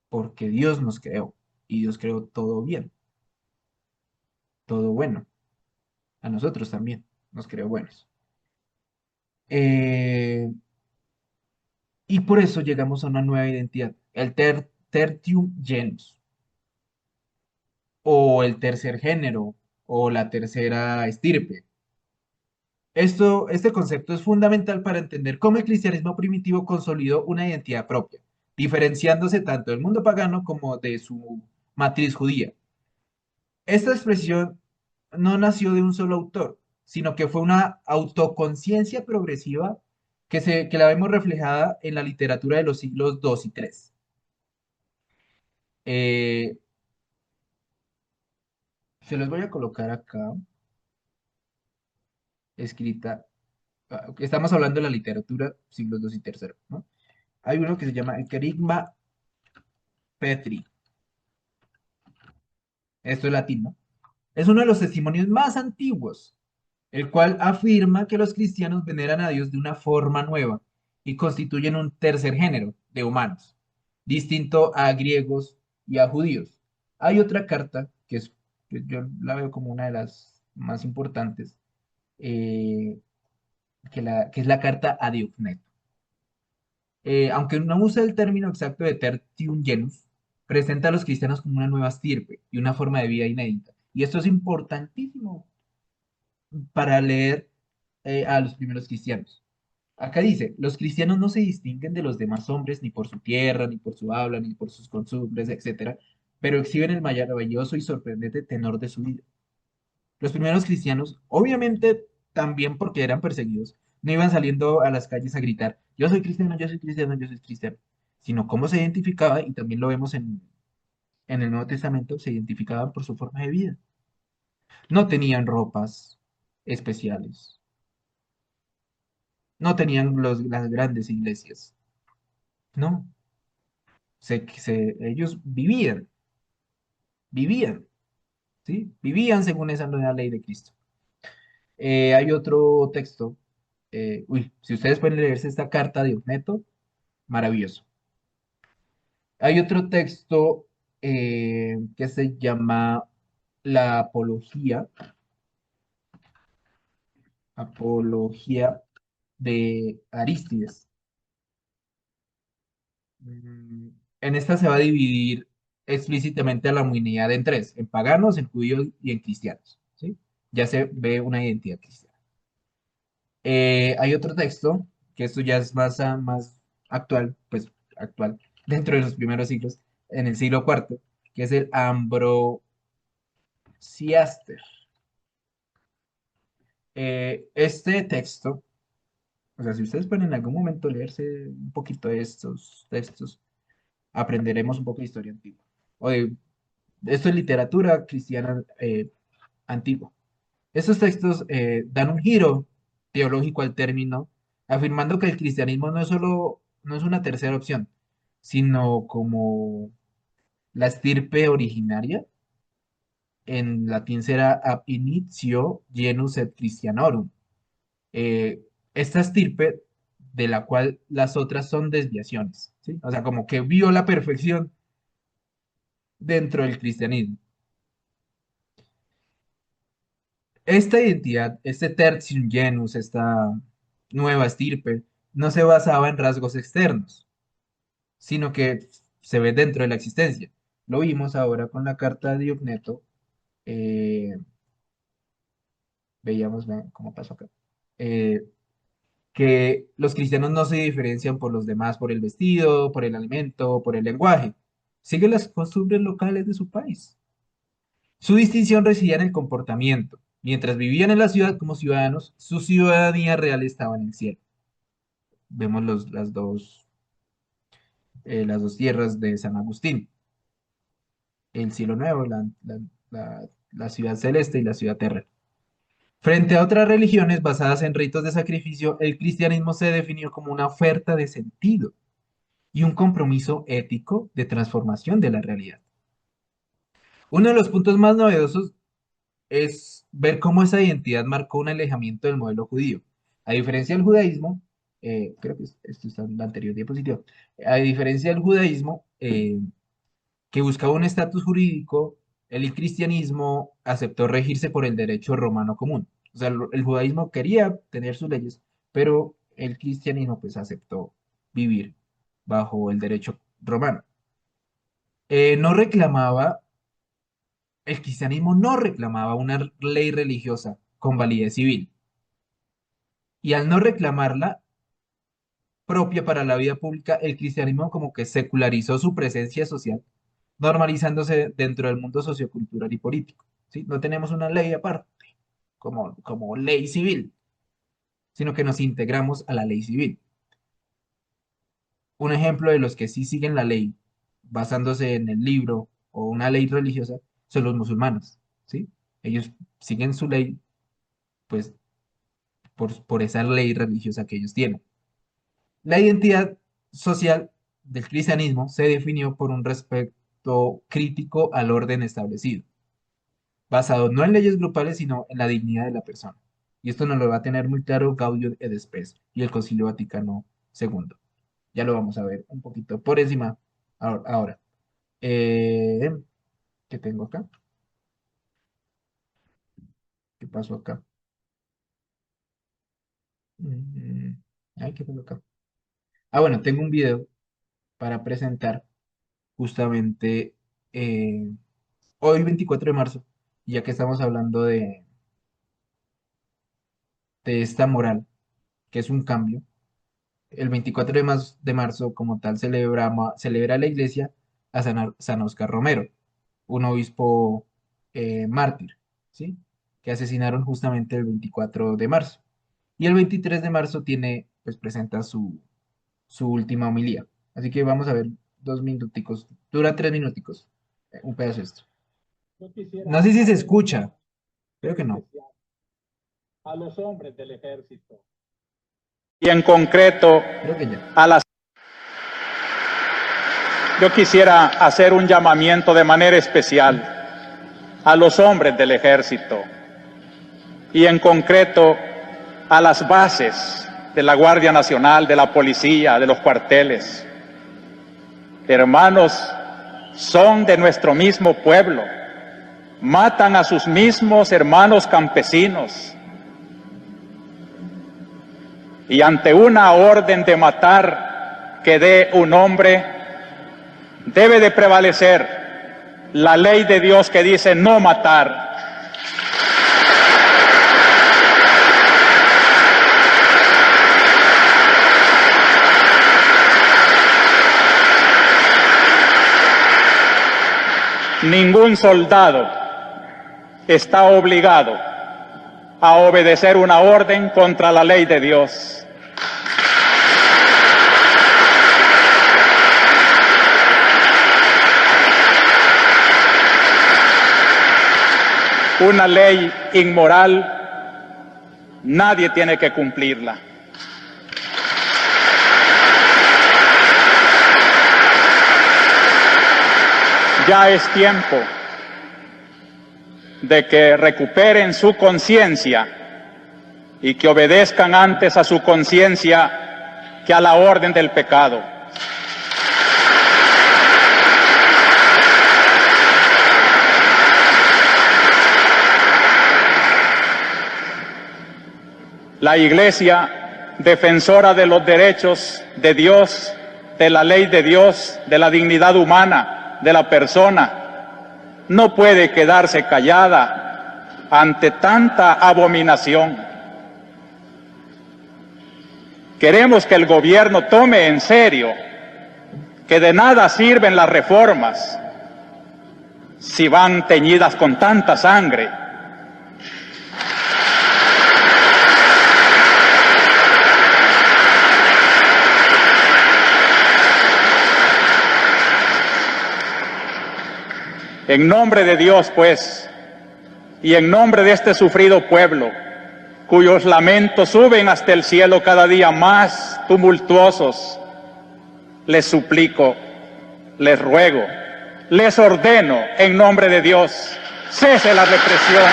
porque Dios nos creó y Dios creó todo bien, todo bueno. A nosotros también nos creó buenos. Eh, y por eso llegamos a una nueva identidad, el tertium genus, o el tercer género, o la tercera estirpe. Este concepto es fundamental para entender cómo el cristianismo primitivo consolidó una identidad propia, diferenciándose tanto del mundo pagano como de su matriz judía. Esta expresión no nació de un solo autor, sino que fue una autoconciencia progresiva que la vemos reflejada en la literatura de los siglos II y III. Eh, Se los voy a colocar acá, escrita. Estamos hablando de la literatura siglos II y III, ¿no? Hay uno que se llama el Kerygma Petri. Esto es latín, ¿no? Es uno de los testimonios más antiguos, el cual afirma que los cristianos veneran a Dios de una forma nueva y constituyen un tercer género de humanos, distinto a griegos y a judíos. Hay otra carta que yo la veo como una de las más importantes, eh, que es la carta a Diogneto. Aunque no usa el término exacto de tertium genus, presenta a los cristianos como una nueva estirpe y una forma de vida inédita. Y esto es importantísimo para leer a los primeros cristianos. Acá dice, los cristianos no se distinguen de los demás hombres ni por su tierra, ni por su habla, ni por sus costumbres, etcétera, pero exhiben el maravilloso y sorprendente tenor de su vida. Los primeros cristianos, obviamente también porque eran perseguidos, no iban saliendo a las calles a gritar, yo soy cristiano, yo soy cristiano, yo soy cristiano, sino cómo se identificaba, y también lo vemos en el Nuevo Testamento, se identificaban por su forma de vida. No tenían ropas especiales, no tenían las grandes iglesias, no, ellos vivían, ¿sí? Vivían según esa nueva ley de Cristo. Hay otro texto, si ustedes pueden leerse esta carta de Ogneto, maravilloso. Hay otro texto que se llama la Apología de Arístides. Mm, En esta se va a dividir explícitamente a la humanidad en tres, en paganos, en judíos y en cristianos, ¿sí? Ya se ve una identidad cristiana. Hay otro texto, que esto ya es más actual, pues actual, dentro de los primeros siglos, en el siglo IV, que es el Ambrosiaster. Este texto, o sea, si ustedes pueden en algún momento leerse un poquito de estos textos, aprenderemos un poco de historia antigua. Esto es literatura cristiana antigua. Estos textos dan un giro teológico al término, afirmando que el cristianismo no es una tercera opción, sino como la estirpe originaria, en latín será ab initio genus et Christianorum. Eh, Esta estirpe de la cual las otras son desviaciones, ¿sí? O sea, como que vio la perfección dentro del cristianismo. Esta identidad, este tertium genus, esta nueva estirpe, no se basaba en rasgos externos, sino que se ve dentro de la existencia. Lo vimos ahora con la carta de Diogneto. eh, vean cómo pasó acá. eh, que los cristianos no se diferencian por los demás, por el vestido, por el alimento, por el lenguaje. Siguen las costumbres locales de su país. Su distinción residía en el comportamiento. Mientras vivían en la ciudad como ciudadanos, su ciudadanía real estaba en el cielo. Vemos las dos tierras de San Agustín, el cielo nuevo, la ciudad celeste y la ciudad terrestre. Frente a otras religiones basadas en ritos de sacrificio, el cristianismo se definió como una oferta de sentido y un compromiso ético de transformación de la realidad. Uno de los puntos más novedosos es ver cómo esa identidad marcó un alejamiento del modelo judío. A diferencia del judaísmo, creo que esto está en la anterior diapositiva, a diferencia del judaísmo, que buscaba un estatus jurídico, el cristianismo aceptó regirse por el derecho romano común. O sea, el judaísmo quería tener sus leyes, pero el cristianismo pues aceptó vivir bajo el derecho romano. No reclamaba, el cristianismo no reclamaba una ley religiosa con validez civil. Y al no reclamarla propia para la vida pública, el cristianismo como que secularizó su presencia social, normalizándose dentro del mundo sociocultural y político. ¿Sí? No tenemos una ley aparte, como ley civil, sino que nos integramos a la ley civil. Un ejemplo de los que sí siguen la ley, basándose en el libro o una ley religiosa, son los musulmanes. ¿Sí? Ellos siguen su ley, pues, por esa ley religiosa que ellos tienen. La identidad social del cristianismo se definió por un respeto crítico al orden establecido, basado no en leyes grupales, sino en la dignidad de la persona. Y esto nos lo va a tener muy claro Gaudio et Spes y el Concilio Vaticano II. Ya lo vamos a ver un poquito por encima ahora. ¿Qué tengo acá? ¿Qué pasó acá? Mm, Ay, ¿qué pasó acá? Ah, bueno, tengo un video para presentar justamente hoy 24 de marzo, y ya que estamos hablando de esta moral, que es un cambio. El 24 de marzo, como tal, celebra la iglesia a San Oscar Romero, un obispo mártir, ¿sí? Que asesinaron justamente el 24 de marzo. Y el 23 de marzo pues presenta su última homilía. Así que vamos a ver 2 minuticos, dura 3 minuticos, un pedazo de esto. No sé si se escucha, creo que no. A los hombres del ejército. Y en concreto, Creo que ya. Yo quisiera hacer un llamamiento de manera especial a los hombres del ejército y en concreto a las bases de la Guardia Nacional, de la policía, de los cuarteles. Hermanos, son de nuestro mismo pueblo, matan a sus mismos hermanos campesinos. Y ante una orden de matar que dé un hombre, debe de prevalecer la ley de Dios que dice no matar. Ningún soldado está obligado a obedecer una orden contra la ley de Dios. Una ley inmoral, nadie tiene que cumplirla. Ya es tiempo de que recuperen su conciencia y que obedezcan antes a su conciencia que a la orden del pecado. La Iglesia, defensora de los derechos de Dios, de la ley de Dios, de la dignidad humana, de la persona, no puede quedarse callada ante tanta abominación. Queremos que el gobierno tome en serio que de nada sirven las reformas si van teñidas con tanta sangre. En nombre de Dios, pues, y en nombre de este sufrido pueblo, cuyos lamentos suben hasta el cielo cada día más tumultuosos, les suplico, les ruego, les ordeno en nombre de Dios, cese la represión.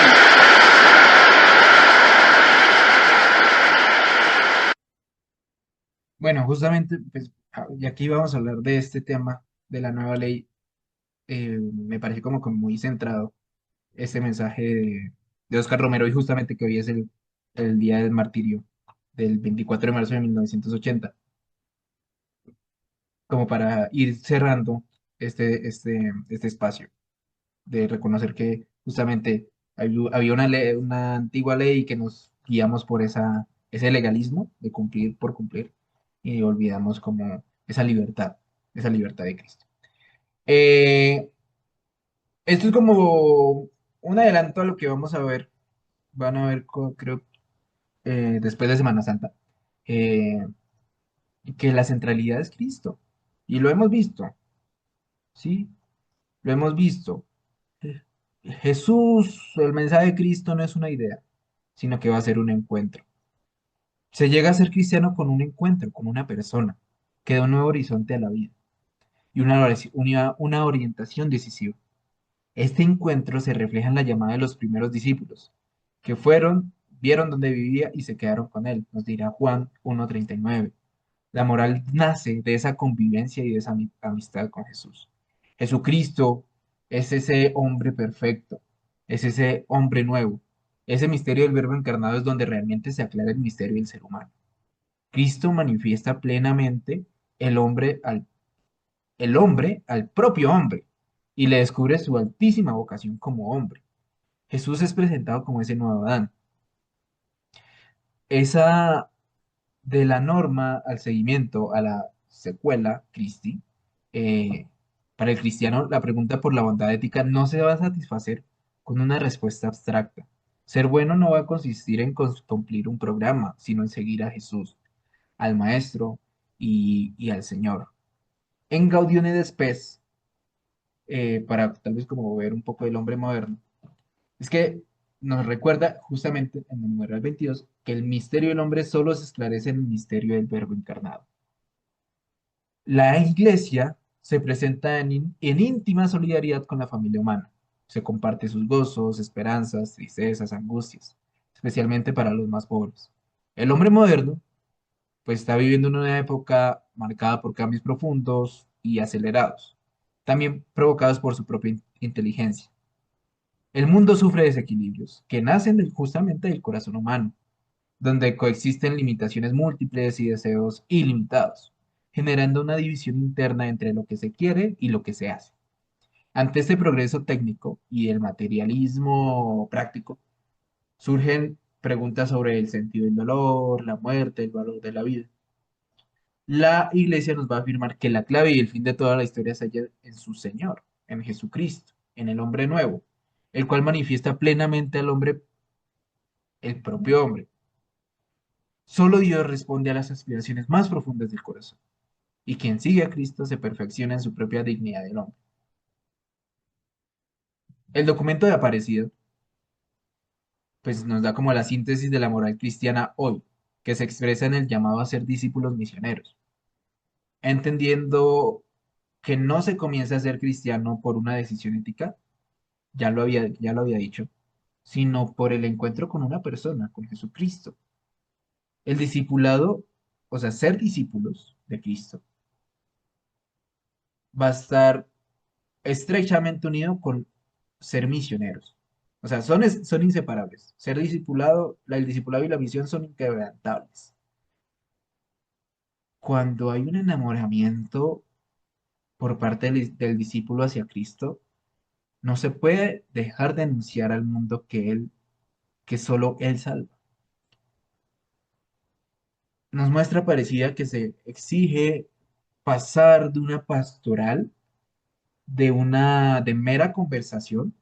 Bueno, justamente, pues, y aquí vamos a hablar de este tema de la nueva ley. Me parece como muy centrado este mensaje de Oscar Romero y justamente que hoy es el día del martirio del 24 de marzo de 1980, como para ir cerrando este espacio de reconocer que justamente había una antigua ley que nos guiamos por ese legalismo de cumplir por cumplir y olvidamos como esa libertad de Cristo. Eh, Esto es como un adelanto a lo que vamos a ver. Van a ver, creo, después de Semana Santa, eh, que la centralidad es Cristo. Y lo hemos visto, ¿sí? Lo hemos visto. Jesús, el mensaje de Cristo no es una idea, sino que va a ser un encuentro. Se llega a ser cristiano con un encuentro, con una persona, que da un nuevo horizonte a la vida y una orientación decisiva. Este encuentro se refleja en la llamada de los primeros discípulos, que fueron, vieron dónde vivía y se quedaron con él, nos dirá Juan 1:39. La moral nace de esa convivencia y de esa amistad con Jesús. Jesucristo es ese hombre perfecto, es ese hombre nuevo. Ese misterio del Verbo encarnado es donde realmente se aclara el misterio del ser humano. Cristo manifiesta plenamente el hombre al propio hombre y le descubre su altísima vocación como hombre. Jesús es presentado como ese nuevo Adán. Esa de la norma al seguimiento, a la secuela, Christi, eh, para el cristiano la pregunta por la bondad ética no se va a satisfacer con una respuesta abstracta. Ser bueno no va a consistir en cumplir un programa, sino en seguir a Jesús, al Maestro y al Señor. En Gaudium et Spes, para tal vez como ver un poco del hombre moderno, es que nos recuerda justamente en el numeral 22 que el misterio del hombre solo se esclarece en el misterio del Verbo encarnado. La Iglesia se presenta en íntima solidaridad con la familia humana. Se comparte sus gozos, esperanzas, tristezas, angustias, especialmente para los más pobres. El hombre moderno, pues está viviendo en una época marcada por cambios profundos y acelerados, también provocados por su propia inteligencia. El mundo sufre desequilibrios que nacen justamente del corazón humano, donde coexisten limitaciones múltiples y deseos ilimitados, generando una división interna entre lo que se quiere y lo que se hace. Ante este progreso técnico y el materialismo práctico, surgen preguntas sobre el sentido del dolor, la muerte, el valor de la vida. La Iglesia nos va a afirmar que la clave y el fin de toda la historia se halla en su Señor, en Jesucristo, en el hombre nuevo, el cual manifiesta plenamente al hombre, el propio hombre. Solo Dios responde a las aspiraciones más profundas del corazón, y quien sigue a Cristo se perfecciona en su propia dignidad del hombre. El documento de Aparecido, pues nos da como la síntesis de la moral cristiana hoy, que se expresa en el llamado a ser discípulos misioneros, entendiendo que no se comienza a ser cristiano por una decisión ética, ya lo había dicho, sino por el encuentro con una persona, con Jesucristo. El discipulado, o sea, ser discípulos de Cristo, va a estar estrechamente unido con ser misioneros. O sea, son inseparables. Ser discipulado, el discipulado y la misión son inquebrantables. Cuando hay un enamoramiento por parte del discípulo hacia Cristo, no se puede dejar de anunciar al mundo que solo Él salva. Nos muestra parecida que se exige pasar de una pastoral, de mera conversación,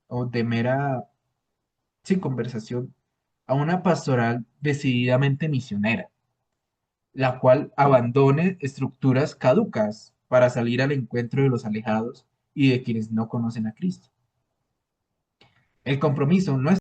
o de mera, sí, conversación, a una pastoral decididamente misionera, la cual abandone estructuras caducas para salir al encuentro de los alejados y de quienes no conocen a Cristo. El compromiso no es